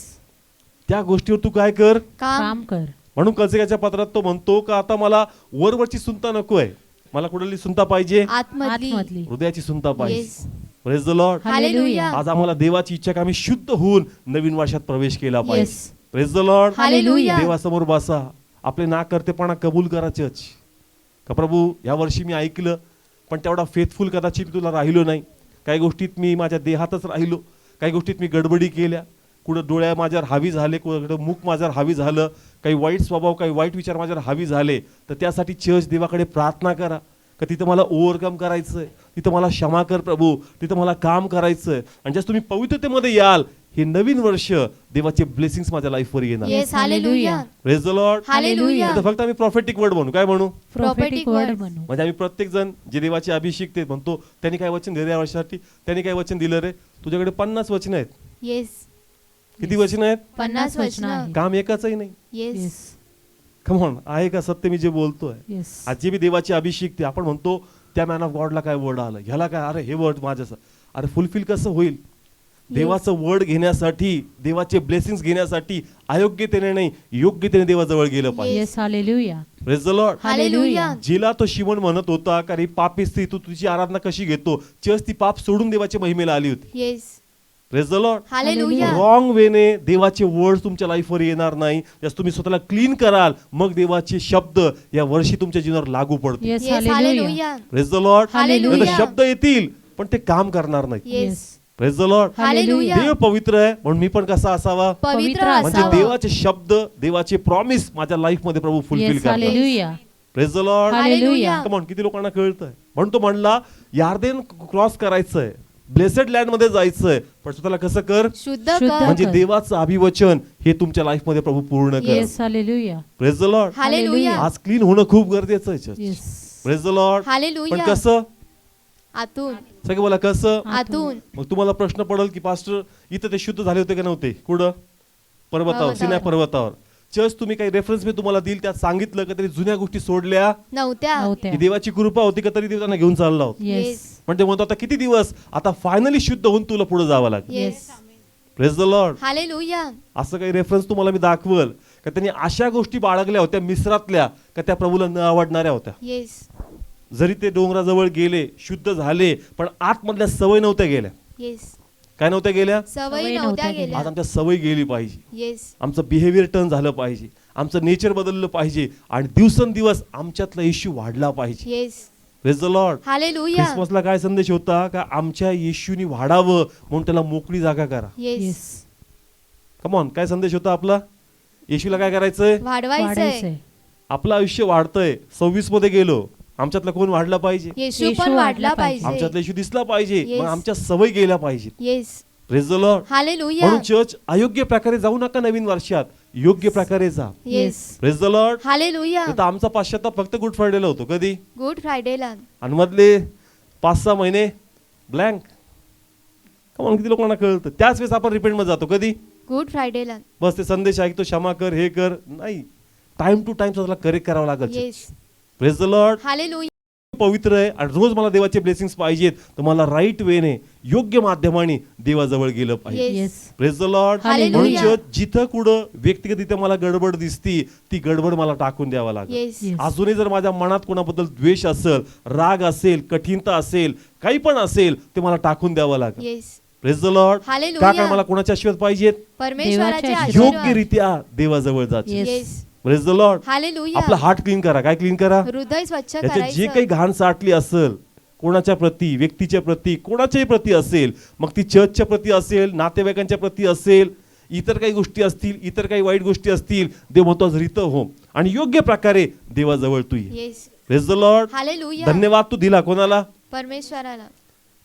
त्या गोष्टीवर तू काय कर? काम. काम कर. म्हणून कलसिकाच्या पत्रात तो म्हणतो का आता मला वरवरची सुनता नको आहे, मला कुठली सुनता पाहिजे? आतमधली. आतमधली. हृदयाची सुनता पाहिजे. Yes. Praise the lord. Hallelujah. आज आम्हाला देवाची इच्छा का आम्ही शुद्ध होऊन नवीन वर्षात प्रवेश केला पाहिजे. Yes. Praise the lord. Hallelujah. देवासमोर बसा, आपले ना करतेपणा कबूल करा चर्च. का प्रभू या वर्षी मी ऐकलं, पण तेवढा फेथफुल कदाचित मी तुला राहिलो नाही. काही गोष्टीत मी माझ्या देहातच राहिलो, काही गोष्टीत मी गडबडी केल्या, कुठं डोळ्या माझ्यावर हावी झाले, कुठं मुख माझ्यावर हावी झालं, काही वाईट स्वभाव, काही वाईट विचार माझ्यावर हावी झाले, तर त्यासाठी चर्च देवाकडे प्रार्थना करा का तिथं मला ओव्हरकम करायचंय, तिथं मला क्षमा कर प्रभू, तिथं मला काम करायचंय. आणि जस्ट तुम्ही पवित्रतेमध्ये याल, हे नवीन वर्ष देवाचे ब्लेसिंग्स माझ्या लाईफवर येणार. Yes. Hallelujah. Praise the lord. Hallelujah. आता फक्त आम्ही प्रॉफेटिक वर्ड म्हणू. काय म्हणू? प्रॉफेटिक वर्ड words. म्हणू. म्हणजे आम्ही प्रत्येक जण जे देवाचे अभिषेक ते म्हणतो, त्यांनी काय वचन दिलं या वर्षासाठी, त्यांनी काय वचन दिलं रे? तुझ्याकडे 50 वचन आहेत. येस. किती वचन आहेत? 50 वचन. आहे. काम एकाचही नाही. येस. येस. कमॉन, आहे का सत्य मी जे बोलतोय? येस. आज जे बी देवाचे अभिषेक ते आपण म्हणतो त्या मॅन ऑफ गॉडला काय वर्ड आलं, ह्याला काय, अरे हे वर्ड माझ्या, अरे फुलफिल कसं होईल? देवाचं वर्ड घेण्यासाठी, देवाचे ब्लेसिंग्स घेण्यासाठी अयोग्यतेने नाही, योग्यतेने देवाजवळ गेलं पाहिजे. Yes. Hallelujah. Praise the lord. Hallelujah. जिला तो शिमोन म्हणत होता का रे पापी स्त्री, तू तुझी आराधना कशी घेतो? चर्च ती पाप सोडून देवाच्या महिमेला आली होती. Yes. Praise the lord. Hallelujah. Wrong वेने देवाचे वर्ड तुमच्या लाईफवर येणार नाही. जस तुम्ही स्वतःला क्लीन कराल, मग देवाचे शब्द या वर्षी तुमच्या जीवनावर लागू पडतील. Yes. Yes. Hallelujah. Hallelujah. Praise the lord. Hallelujah. नाहीतर शब्द येतील पण ते काम करणार नाही. Yes. Praise the lord. Hallelujah. देव पवित्र आहे म्हणून मी पण कसा असावा? पवित्र पवित्र म्हणजे असावा. देवाचे शब्द, देवाचे प्रॉमिस माझ्या लाईफ मध्ये प्रभू फुलफिल येस. करतात. Hallelujah. Praise the lord. Hallelujah. Come on, किती लोकांना कळतंय? म्हणून तो म्हणला यार्देन क्रॉस करायचंय, ब्लेसेड लँड मध्ये जायचंय, पण स्वतःला कसं कर? शुद्ध शुद्ध कर. म्हणजे कर. देवाचं अभिवचन हे तुमच्या लाईफ मध्ये प्रभू पूर्ण कर. Yes. Hallelujah. Praise the lord. Hallelujah. आज क्लीन होणं खूप गरजेचं आहे church. Yes. Praise the lord. पण हालेलुया. कसं? आतून. सगळे बोला कसं? आतून. मग तुम्हाला प्रश्न पडेल की पास्टर इथं ते शुद्ध झाले होते का नव्हते? कुठं? पर्वतावर, पर्वतावर. सिनाय पर्वतावर. चर्च तुम्ही काही रेफरन्स मी तुम्हाला दिल, त्यात सांगितलं का तरी जुन्या गोष्टी सोडल्या, नव्हत्या. नव्हत्या. की देवाची कृपा होती का तरी देव त्यांना घेऊन चालला होता. येस. पण ते म्हणतो आता किती दिवस, आता फायनली शुद्ध होऊन तुला पुढे जावं लागेल. Yes. Praise the lord. Hallelujah. असं काही रेफरन्स तुम्हाला मी दाखवल का त्यांनी अशा गोष्टी बाळगल्या होत्या मिस्रातल्या का त्या प्रभूला न आवडणाऱ्या होत्या. येस. जरी ते डोंगराजवळ गेले, शुद्ध झाले, पण आतमधल्या सवय नव्हत्या गेल्या. येस. काय नव्हत्या गेल्या? सवयी सवयी नव्हत्या नव्हत्या गेल्या. आज आमच्या सवय गेली पाहिजे, येस. आमचं बिहेवियर टर्न झालं पाहिजे, आमचं नेचर बदललं पाहिजे आणि दिवसेंदिवस आमच्यातला येशू वाढला पाहिजे. Yes. Praise the lord. Hallelujah. ख्रिसमसला काय संदेश होता का आमच्या येशूनी वाढावं म्हणून त्याला मोकळी जागा करा. येस. येस. कम ऑन, काय संदेश होता आपला? येशूला काय करायचंय? वाढवायचंय. वाढायचंय. आपलं आयुष्य वाढतंय. 26 मध्ये गेलो, आमच्यातला कोण वाढला पाहिजे? येशू येशू पण वाढला वाढला पाहिजे. पाहिजे. आमच्यातला येशू दिसला पाहिजे. Yes. मग आमच्या सवय गेल्या पाहिजे. Yes. Praise the lord. Hallelujah. म्हणून चर्च अयोग्य प्रकारे जाऊ नका, नवीन वर्षात योग्य प्रकारे जा. Yes. Praise the lord. Hallelujah. तर आमचा पाश्चात्ताप फक्त गुड फ्रायडेला होतो. कधी? गुड फ्रायडेला. आणि मधले 5-6 महिने ब्लँक. कमान किती लोकांना कळतं? त्याच वेळेस आपण रिपेंट मध्ये जातो. कधी? गुड फ्रायडेला. बस ते संदेश ऐकतो, क्षमा कर, हे कर. नाही, टाइम टू टाइम स्वतःला करेक्ट करावं लागेल. Yes. Praise the lord. Hallelujah. पवित्र आहे आणि रोज मला देवाचे ब्लेसिंग्स पाहिजेत, तर मला राईट वेने योग्य माध्यमाने देवाजवळ गेलं पाहिजे. Yes. Yes. Praise the lord. Hallelujah. म्हणून church जिथं कुठं व्यक्तिगतरित्या मला गडबड दिसती, ती गडबड मला टाकून द्यावा लागेल. येस. येस. अजूनही जर माझ्या मनात कोणाबद्दल द्वेष असेल, राग असेल, कठीणता असेल, काही पण असेल, ते मला टाकून द्यावं लागेल. Yes. Praise the lord. Hallelujah. का मला कोणाचे आशीर्वाद पाहिजेत? परमेश्वराचे देवाचे आशीर्वाद. योग्यरित्या देवाजवळ जायचे. Yes. Yes. Praise the lord. Hallelujah. आपला हार्ट क्लीन करा. काय क्लीन करा? हृदय स्वच्छ त्याचे जे काही करायचं. घाण साठली असेल कोणाच्या प्रती, व्यक्तीच्या प्रती, कोणाच्याही प्रती असेल, मग ती चर्चच्या प्रती असेल, नातेवाईकांच्या प्रती असेल, इतर काही गोष्टी असतील, इतर काही वाईट गोष्टी असतील, देव म्हणतो आज रित हो आणि योग्य प्रकारे देवाजवळ तू ये. Yes. Praise the lord. Hallelujah. धन्यवाद तू दिला कोणाला? परमेश्वराला.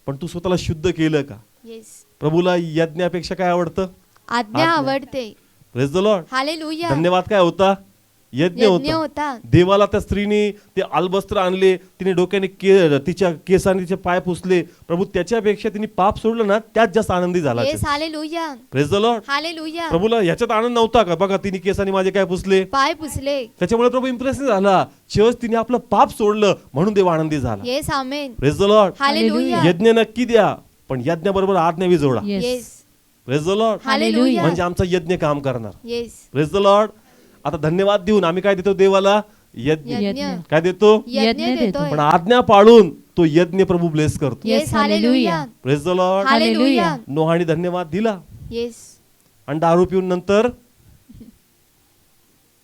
पण तू स्वतःला शुद्ध केलं का? येस. प्रभूला यज्ञापेक्षा काय आवडतं? आज्ञा आज्ञा. आवडते. Praise the lord. हालेलुया. धन्यवाद काय होता? यज्ञ यज्ञ होता. होता. देवाला त्या स्त्रीने ते अलबस्त्र आणले, तिने डोक्याने तिच्या केसाने तिचे पाय पुसले. प्रभू त्याच्यापेक्षा तिने पाप सोडलं ना, त्यात जास्त आनंदी झाला. Yes. Hallelujah. Praise the lord. Hallelujah. प्रभूला ह्याच्यात आनंद नव्हता का? बघा तिने केसाने माझे काय पुसले. पाय पुसले. त्याच्यामुळे प्रभू इम्प्रेस झाला. चर्च तिने आपलं पाप सोडलं म्हणून देव आनंदी झाला. Yes. Amen. Praise the lord. Hallelujah. यज्ञ नक्की द्या, पण यज्ञाबरोबर आज्ञा बी जोडा. Yes. Yes. Praise the lord. Hallelujah. म्हणजे आमचा यज्ञ काम करणार. येस. Praise the Lord. आता धन्यवाद देऊन आम्ही काय देतो देवाला? यज्ञ. यज्ञ. काय देतो? यज्ञ यज्ञ देतोय. पण आज्ञा पाळून तो यज्ञ प्रभू ब्लेस करतो. Yes. Yes, hallelujah. hallelujah. Praise the lord. Hallelujah. नोहाने धन्यवाद दिला येस. आणि दारू पिऊन नंतर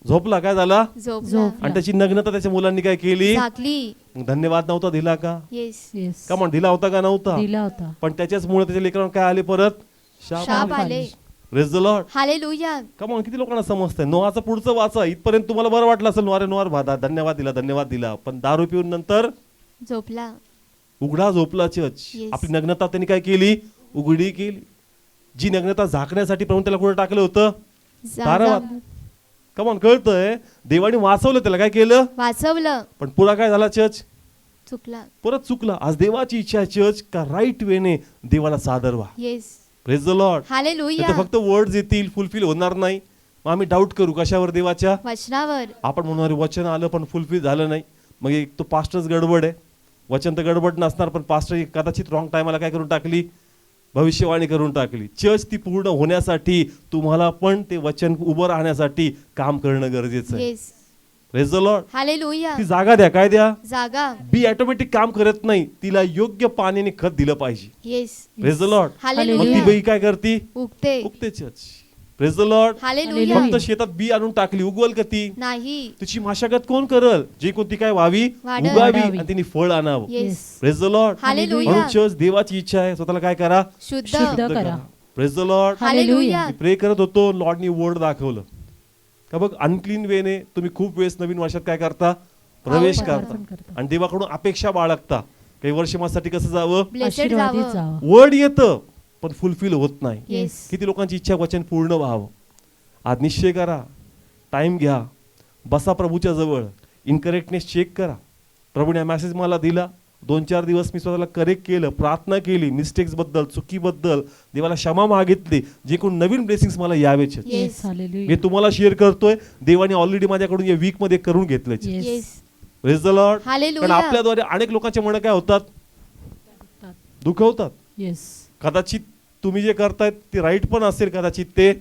झोपला. काय झाला? झोपला. आणि त्याची नग्नता त्याच्या मुलांनी काय केली? झाकली. मग धन्यवाद नव्हता दिला का? येस. येस. का म्हण दिला होता का नव्हता? दिला होता. पण त्याच्याच मुळे त्याच्या लेकरांना काय आले? परत शाप आले. Praise the lord. हालेलुया. का म्हणून किती लोकांना समजतंय? नोहाचं पुढचं वाचा, इथपर्यंत तुम्हाला बरं वाटलं असेल, नोहार भादा धन्यवाद दिला, धन्यवाद दिला. पण दारू पिऊन नंतर झोपला. उघडा झोपला चर्च. Yes. आपली नग्नता त्यांनी काय केली? उघडी केली. जी नग्नता झाकण्यासाठी प्रभू त्याला कुठे टाकलं होतं? तारावात. कमॉन, कळतंय? देवाने वाचवलं त्याला. काय केलं? वाचवलं. पण पुरा काय झाला? चर्च चुकला. परत चुकला. आज देवाची इच्छा आहे चर्च का राईट वेने देवाला सादर व्हा. Yes. Praise the lord. Hallelujah. तर फक्त वर्ड्स येतील, फुलफिल होणार नाही. मग आम्ही डाऊट करू कशावर? देवाच्या. वचनावर. आपण म्हणणार वचन आलं पण फुलफिल झालं नाही. मग एक तो पास्टर्स गडबड आहे. वचन तर गडबड नसणार, पण पास्टर कदाचित रॉंग टायमाला काय करून टाकली? भविष्यवाणी करून टाकली. चर्च ती पूर्ण होण्यासाठी तुम्हाला पण ते वचन उभं राहण्यासाठी काम करणं गरजेचं आहे. Yes. Praise the lord. Hallelujah. ती जागा द्या. काय द्या? जागा. बी ऑटोमॅटिक काम करत नाही, तिला योग्य पाण्याने खत दिलं पाहिजे. येस. Praise the Lord. मग ती हालेलुया. बाई काय करती? उगते. उगते church. Praise the lord. Hallelujah. फक्त शेतात बी आणून टाकली, उगवल का ती? नाही. तिची मशागत कोण करल? जे कोणती काय व्हावी, वाढल. उगावी वाढावी. आणि तिने फळ आणावं. Yes. Praise the lord. Hallelujah. म्हणून चर्च देवाची इच्छा आहे, स्वतःला काय करा? शुद्ध. शुद्ध करा. Praise the lord. हालेलुया. मी प्रे करत होतो, लॉर्डनी वर्ड दाखवलं का बघ अनक्लीन वेने तुम्ही खूप वेळेस नवीन वर्षात काय करता? प्रवेश पदार्पण करता करता. आणि देवाकडून अपेक्षा बाळगता काही वर्ष माझ्यासाठी कसं जावं? ब्लेसेड आशीर्वादित जावं. जावं. वर्ड येतं पण फुलफिल होत नाही. येस. किती लोकांची इच्छा वचन पूर्ण व्हावं. आज निश्चय करा, टाइम घ्या, बसा प्रभूच्या जवळ, इनकरेक्टनेस चेक करा. प्रभूने हा मेसेज मला दिला, 2-4 दिवस मी स्वतःला करेक्ट केलं, प्रार्थना केली, मिस्टेक्स बद्दल, चुकीबद्दल देवाला क्षमा मागितली, जे कोण नवीन ब्लेसिंग्स मला यावेच. Yes. येस. हालेलुया. मी तुम्हाला शेअर करतोय, देवाने ऑलरेडी माझ्याकडून या वीक मध्ये करून घेतलं. Yes. Yes. Praise the Lord. कारण हालेलुया. आपल्याद्वारे अनेक लोकांचे मन काय होतात? दुखवतात. येस. कदाचित तुम्ही जे करतायत ते राईट पण असेल, कदाचित ते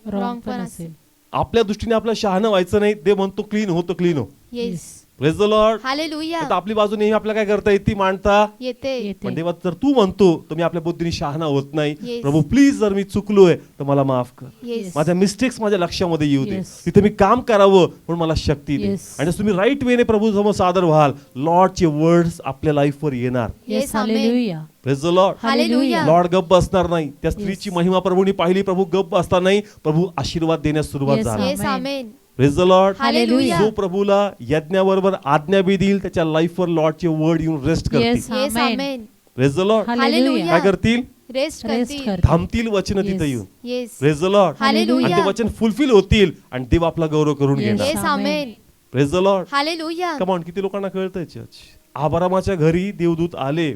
रॉंग पण असेल. आपल्या दृष्टीने आपलं शहाणं व्हायचं नाही. ते म्हणतो क्लीन हो, तो क्लीन हो. Yes. Praise the lord. Hallelujah. आता आपली बाजू नेहमी आपल्याला काय करता येते, मांडता येते. येते. पण देवा जर तू म्हणतो तर मी आपल्या बुद्धीने शहाणा होत नाही. Yes. प्रभू प्लीज जर मी चुकलोय तर मला माफ कर. येस. माझ्या मिस्टेक्स माझ्या लक्षामध्ये येऊ दे. Yes. तिथे मी काम करावं म्हणून मला शक्ती दे. Yes. आणि जर तुम्ही राईट वेने प्रभू समोर सादर व्हाल, लॉर्डचे वर्ड्स आपल्या लाईफवर येणार. Yes Yes, amen. Hallelujah. Praise the lord. Hallelujah. Lord गप्प बसणार नाही. त्या स्त्रीची महिमा प्रभूंनी पाहिली. प्रभू गप्प बसणार नाही. प्रभू आशीर्वाद देण्यास सुरुवात Yes, झाला. Yes. Amen. Praise the lord. Hallelujah. जो प्रभूला यज्ञाबरोबर आज्ञा बी देईल त्याच्या लाईफवर लॉर्डचे वर्ड येऊन रेस्ट करतील. Yes. Yes. Amen. Amen. Praise the lord. Hallelujah. काय करतील? रेस्ट रेस्ट करतील. करतील. थांबतील वचन Yes. तिथे येऊन. Yes. Praise the lord. Hallelujah. आणि ते वचन फुलफिल होतील आणि देव आपला गौरव करून Yes. घेणार. Yes. Amen. Praise the lord. Hallelujah. Come on, किती लोकांना कळतंय चर्च? आबारामाच्या घरी देवदूत आले.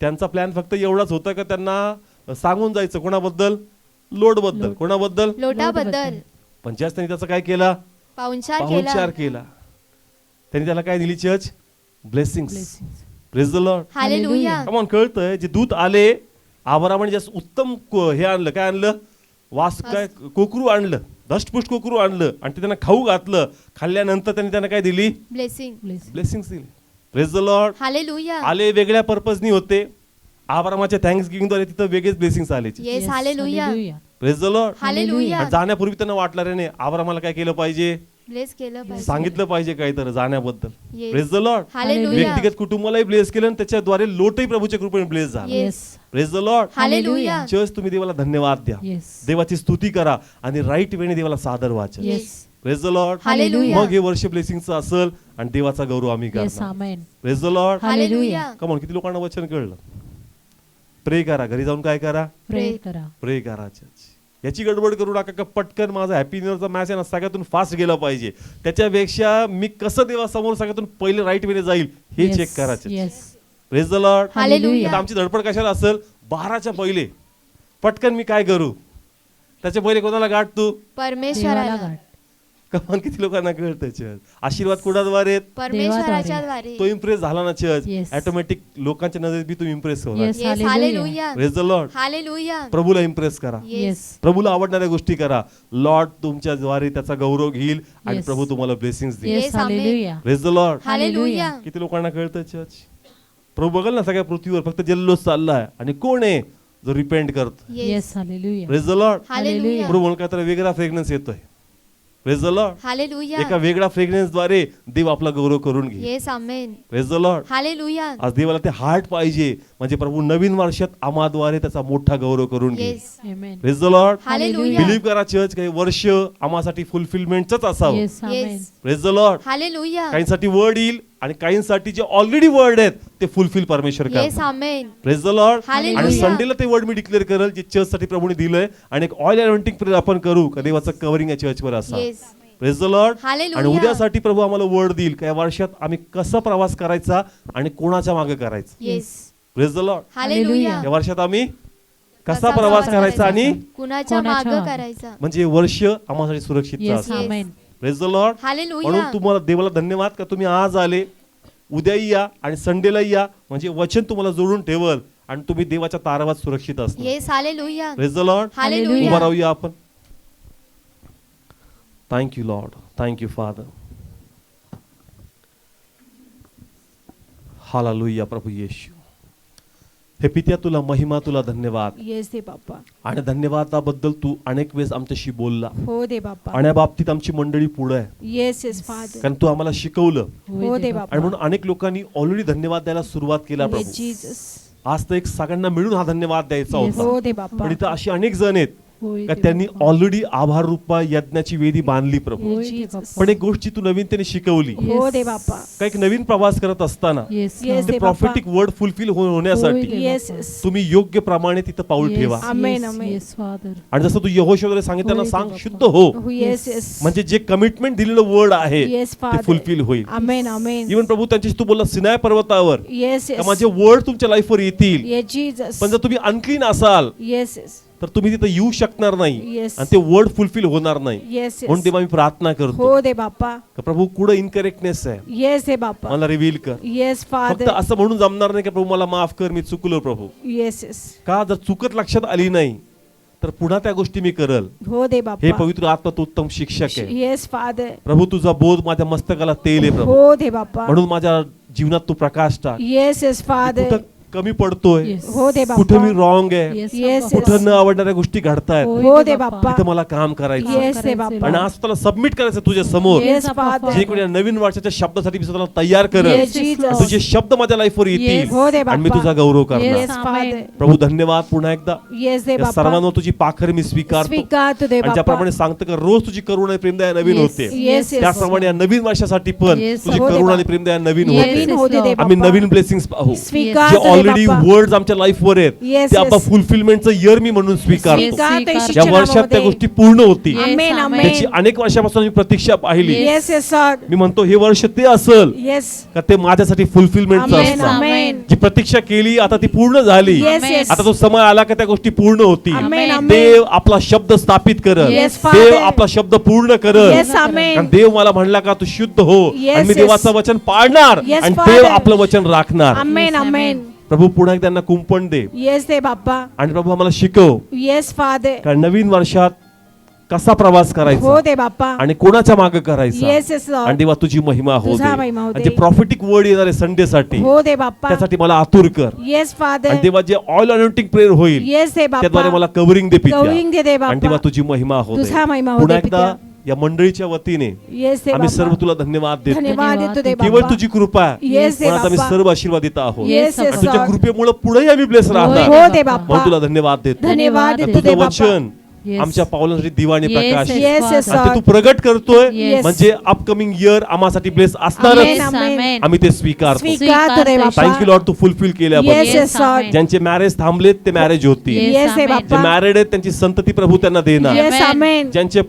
त्यांचा प्लॅन फक्त एवढाच होता का त्यांना सांगून जायचं. कोणाबद्दल? लोड बद्दल. कोणाबद्दल? लोटाबद्दल पण ज्याच त्यांनी त्याचा काय केला? पाहुणचार पाहुणचार केला. केला. त्यांनी त्याला काय दिली church? Blessings. Blessings. Praise the lord. Hallelujah. Come on, कळतंय? जे दूत आले आबारामाने जास्त उत्तम हे आणलं. काय आणलं? काय कोकरू आणलं. दष्टपुष्ट कोकरू आणलं आणि ते त्यांना खाऊ घातलं. खाल्ल्यानंतर त्यांना काय दिली? ब्लेसिंग. Blessings. ब्लेसिंग्स दिली. Praise the lord. हालेलुया. आले वेगळ्या पर्पजनी होते. आबारामाच्या थँक्स गिव्हिंगद्वारे तिथं वेगळेच ब्लेसिंग्स आले. Yes. Yes, hallelujah. Hallelujah. Praise the lord. Hallelujah. आणि जाण्यापूर्वी त्यांना वाटलं रे नाही आबारामाला काय केलं पाहिजे? ब्लेस केलं पाहिजे. सांगितलं पाहिजे काय तर जाण्याबद्दल. Yes. Praise the lord. Hallelujah. व्यक्तिगत कुटुंबालाही ब्लेस केलं आणि त्याच्याद्वारे लोटही प्रभूच्या कृपेने ब्लेस झाला. Yes. Yes. Praise the lord. Hallelujah. Church तुम्ही देवाला धन्यवाद द्या. Yes. देवाची स्तुती करा आणि राईट वेने देवाला सादर व्हायचं. Yes. Praise the lord. Hallelujah. मग हे वर्ष ब्लेसिंगचं असेल आणि देवाचा गौरव आम्ही Yes. करणार. Amen. Praise the lord. Hallelujah. Come on, किती लोकांना वचन कळलं? प्रे करा. घरी जाऊन काय करा? Pray Pray. करा. प्रे करा चर्च. याची गडबड करू नका का पटकन माझा हॅपी न्यू इयरचा मॅसेज सगळ्यातून फास्ट गेला पाहिजे. त्याच्यापेक्षा मी कसं देवासमोर सगळ्यातून पहिले राईट वेने जाईल हे Yes. चेक करा. Yes. Praise the lord. Hallelujah. आता आमची धडपड कशाला असेल? 12च्या पहिले पटकन मी काय करू? त्याच्या पहिले कोणाला गाठ तू? देवाला परमेश्वराला. गाठ. कमान, किती लोकांना कळतं चर्च? आशीर्वाद कुणाद्वारे आहेत? परमेश्वराच्या द्वारे. तो इम्प्रेस झाला ना चर्च, Yes. ऑटोमॅटिक लोकांच्या नजरेत बी तुम्ही इम्प्रेस होणार. Yes. Yes. Hallelujah. Hallelujah. Praise the lord. Hallelujah. प्रभूला इम्प्रेस करा. येस. प्रभूला आवडणाऱ्या गोष्टी करा. लॉर्ड तुमच्या द्वारे त्याचा गौरव घेईल आणि Yes. प्रभू तुम्हाला ब्लेसिंग्स देईल. Yes. Yes. Amen. Hallelujah. Praise the lord. Hallelujah. किती लोकांना कळतं चर्च? प्रभू बघल ना सगळ्या पृथ्वीवर फक्त जल्लोष चाललाय आणि कोण आहे जो रिपेंट करतो? Yes. Hallelujah. Praise the lord. Hallelujah. प्रभू म्हणून काय तर वेगळा फ्रेग्रन्स येतोय. Praise the lord. हालेलुया. एका वेगळ्या फ्रेग्रन्स द्वारे देव आपला गौरव करून घे. Yes. Amen. Praise the lord. Hallelujah. आज देवाला ते हार्ट पाहिजे म्हणजे प्रभू नवीन वर्षात आम्हाद्वारे त्याचा मोठा गौरव करून घे. Yes. Amen. Praise the lord. Hallelujah. Believe करा चर्च काही वर्ष आम्हासाठी फुलफिलमेंटच असावं. Yes. Amen. Yes. Praise the lord. Hallelujah. काहींसाठी वर्ड येईल आणि काहींसाठी जे ऑलरेडी वर्ड आहेत ते फुलफिल परमेश्वर येस. करणार. Amen. Praise the lord. Hallelujah. आणि संडेला ते वर्ड मी डिक्लेअर करेल जे चर्च साठी प्रभूने दिलंय आणि एक ऑइल अनॉइंटिंग प्रेयर आपण करू का देवाचं कव्हरिंग या चर्चवर असा. Yes. Praise the lord. Hallelujah. आणि उद्यासाठी प्रभू आम्हाला वर्ड देईल का या वर्षात आम्ही कसा प्रवास करायचा आणि कोणाच्या मागे करायचा. Yes. Praise the lord. Hallelujah. या वर्षात आम्ही कसा प्रवास करायचा आणि कुणाच्या कोणाच्या मागे मागे. करायचा. म्हणजे हे वर्ष आम्हासाठी सुरक्षित Yes. असतं. Yes. Amen. Praise the lord. Hallelujah. म्हणून तुम्हाला देवाला धन्यवाद का तुम्ही आज आले, उद्याही या आणि संडेलाही या म्हणजे वचन तुम्हाला जोडून ठेवल आणि तुम्ही देवाच्या तारावात सुरक्षित असणार. Yes. Hallelujah. Praise the lord. Hallelujah. उभा राहूया आपण. Thank you lord. Thank you father. Hallelujah प्रभू येशू. हे पित्या तुला महिमा, तुला धन्यवाद. येस दे बाप्पा. आणि धन्यवादाबद्दल तू अनेक वेळेस आमच्याशी बोलला हो दे बाप्पा. आणि या बाबतीत आमची मंडळी पुढे आहे येस येस फादर. कारण तू आम्हाला शिकवलं हो दे बाप्पा. आणि म्हणून अनेक लोकांनी ऑलरेडी धन्यवाद द्यायला सुरुवात केला प्रभू. जीसस. आज तर एक सगळ्यांना मिळून हा धन्यवाद द्यायचा Yes. होता. हो दे बाप्पा. पण इथं अशी अनेक जण आहेत होय का दे त्यांनी बाप्पा. ऑलरेडी आभार रूपा यज्ञाची वेदी बांधली प्रभू. होय दे Jesus. बाप्पा. पण एक गोष्टी तू नवीन त्यांनी शिकवली. हो दे बाप्पा. का एक नवीन प्रवास करत असताना Yes. Yes. ते दे प्रॉफिटिक वर्ड फुलफिल होय होण्यासाठी दे येस बाप्पा. येस. तुम्ही योग्य प्रमाणे तिथं पाऊल Yes, ठेवा. Amen, yes, amen. yes, Father. आणि जसं तू यहोशूला सांगितलं त्यांना होय सांग दे शुद्ध बाप्पा. हो हो येस येस. म्हणजे जे कमिटमेंट दिलेलं वर्ड आहे येस ते फादर. फुलफिल होईल. आमेन आमेन. इवन प्रभू त्यांच्याशी तू बोलला सिनाय पर्वतावर येस का येस. माझे वर्ड तुमच्या लाईफवर येतील. ये जीसस. पण जर तुम्ही अनक्लीन असाल येस येस. तर तुम्ही तिथे येऊ शकणार नाही Yes. आणि ते वर्ड फुलफिल होणार नाही. येस म्हणून येस. तेव्हा मी प्रार्थना करतो हो दे बाप्पा. का प्रभू कुठं इनकरेक्टनेस आहे येस दे बाप्पा. मला रिव्हील कर. येस फक्त फादर. असं म्हणून जमणार नाही की प्रभू मला माफ कर मी चुकलो प्रभू. Yes yes. का जर चुकत लक्षात आली नाही तर पुन्हा त्या गोष्टी मी करल. हो दे हे बाप्पा. पवित्र आत्मा तू उत्तम शिक्षक आहे. Yes father. प्रभू तुझा बोध माझ्या मस्तकाला तेल आहे प्रभू. हो दे बाप्पा. म्हणून माझ्या जीवनात तू प्रकाश टाक. Yes yes father. कुठं कमी पडतोय, Yes. हो दे कुठं मी बाप्पा. रॉंग आहे, Yes, Yes, बाप्पा. कुठं न आवडणाऱ्या गोष्टी घडतायत, हो दे बाप्पा. तिथं मला काम करायचं. येस दे बाप्पा. आणि आज तुला सबमिट करायचं तुझ्या समोर. Yes father. जे कोणी या नवीन वर्षाच्या शब्दासाठी मी स्वतःला तयार करेल. Yes, Jesus. तुझे शब्द माझ्या लाईफवर येतील Yes. हो दे आणि मी बाप्पा. तुझा गौरव करणार. Yes father. प्रभू धन्यवाद पुन्हा एकदा. येस दे या बाप्पा. सर्वांवर तुझी पाखर मी स्वीकारतो. स्वीकार तू दे आणि बाप्पा. ज्याप्रमाणे सांगतं का रोज तुझी करुणा आणि प्रेमदया नवीन Yes. होते, Yes, yes. त्याचप्रमाणे या नवीन वर्षासाठी पण Yes. तुझी हो दे करुणा आणि बाप्पा. प्रेमदया नवीन Yes. होते. नवीन हो दे बाप्पा. आम्ही नवीन ब्लेसिंग्स पाहू. स्वीकार जे तू दे ऑलरेडी बाप्पा. वर्ड्स आमच्या लाईफवर आहेत Yes, ते आता yes. फुलफिलमेंटचं इयर मी म्हणून स्वीकारतो. स्वीकार तू स्वीकार. येशूच्या या वर्षात त्या नावामध्ये. गोष्टी पूर्ण होतील. Yes. आमेन Amen. त्याची आमेन. अनेक वर्षापासून मी प्रतीक्षा पाहिली. Yes yes sir. मी म्हणतो हे वर्ष ते असल येस. का ते माझ्यासाठी फुलफिलमेंटचं आमेन असतं. आमेन. जी प्रतीक्षा केली आता ती पूर्ण झाली. Yes Amen. येस. आता तो समय आला का त्या गोष्टी पूर्ण होतील. आमेन आमेन. देव आपला शब्द स्थापित करल. Yes, देव Father. आपला शब्द पूर्ण करल. येस आमेन. कारण देव मला म्हणला का तू शुद्ध हो Yes, आणि मी yes. देवाचं वचन पाळणार Yes, आणि Father. देव आपलं वचन राखणार. आमेन Yes, आमेन. प्रभू पुन्हा एकदा त्यांना कुंपण दे येस दे बाप्पा. आणि प्रभू आम्हाला शिकव येस फादर. का नवीन वर्षात कसा प्रवास हो करायचा दे बाप्पा. आणि कोणाच्या मागे करायचा. येस येस आणि लॉर्ड. देवा तुझी महिमा हो तुझा दे. महिमा होऊ आणि दे. जे प्रॉफिटिक वर्ड येणार आहे संडे साठी हो दे बाप्पा. त्यासाठी मला आतुर कर. येस आणि फादर. देवा जे ऑल अनॉइंटिंग प्रेयर होईल येस दे त्याद्वारे बाप्पा. मला कव्हरिंग दे पित्या. कवरिंग दे दे आणि बाप्पा. तेव्हा तुझी महिमा हो तुझा महिमा हो पुन्हा दे एकदा पित्या. या मंडळीच्या वतीने येस दे आम्ही सर्व बाप्पा. तुला धन्यवाद देतो. धन्यवाद देतो दे केवळ बाप्पा. तुझी कृपा आहे. येस दे पण आता आम्ही बाप्पा. सर्व आशीर्वादित आहोत. येस आणि येस तुझ्या लॉर्ड. कृपेमुळे पुढेही आम्ही ब्लेस राहणार. हो दे म्हणून बाप्पा. तुला धन्यवाद देतो. धन्यवाद देतो तुझं दे बाप्पा. वचन Yes. आमच्या पावलांसाठी दिवाणी Yes, प्रकाश yes, येस येस आणि ते तू लॉर्ड. प्रगट करतोय Yes. म्हणजे अपकमिंग इयर आम्हासाठी ब्लेस Amen, असणारच. amen. आम्ही ते स्वीकारतो. स्वीकार तू दे बाप्पा. थँक्यू लॉर्ड तू फुलफिल येस केल्याबद्दल. Yes Lord. ज्यांचे मॅरेज थांबलेत ते मॅरेज होतील. Yes, yes they amen. जे बाप्पा. मॅरेड आहेत त्यांची संतती प्रभू त्यांना देणार. Yes Amen. आमेन. ज्यांचे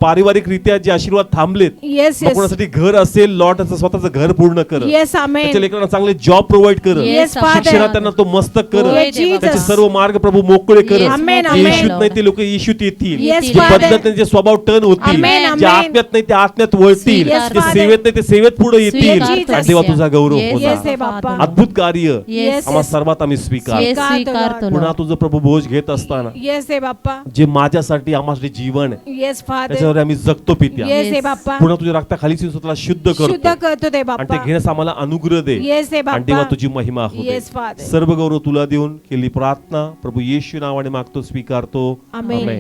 पारिवारिक रित्या जे आशीर्वाद थांबलेत येस मग येस. कोणासाठी घर असेल लॉर्ड त्याचं स्वतःचं घर पूर्ण कर. येस आमेन. त्याच्या लेकरांना चांगले जॉब प्रोव्हाइड कर. Yes Father. शिक्षणात त्यांना तो मस्तक कर. Yes, Jesus. त्याचे सर्व मार्ग प्रभू मोकळे कर. Yes, Amen, जे amen. येशूत नाही ते लोक येशूत येतील. Yes, जे Father. बदलत नाही ते स्वभाव टर्न होतील. Amen, जे amen. आत्म्यात नाही ते आत्म्यात वळतील. Yes, जे Father. सेवेत नाही ते सेवेत पुढे येतील. Yes, Jesus. आणि देवा तुझा गौरव Yes, होणार. येस दे बाप्पा. अद्भुत कार्य Yes. आम्हा सर्वात आम्ही स्वीकार. Yes, स्वीकारतो, स्वीकारतो Lord. पुन्हा तुझं प्रभू बोज घेत असताना येस दे बाप्पा. जे माझ्यासाठी आम्हासाठी जीवन आहे येस फादर. त्याच्यावर आम्ही जगतो पित्या. Yes they Yes. बाप्पा. पुन्हा तुझ्या रक्ताखाली स्वतःला शुद्ध शुद्ध करतो करतो दे आणि ते बाप्पा. घेण्यास आम्हाला अनुग्रह दे. येस दे आणि देवा बाप्पा. तुझी महिमा होते. Yes, Father. सर्व गौरव तुला देऊन केली प्रार्थना प्रभू येशू नावाने मागतो स्वीकारतो. आमेन. आमेन.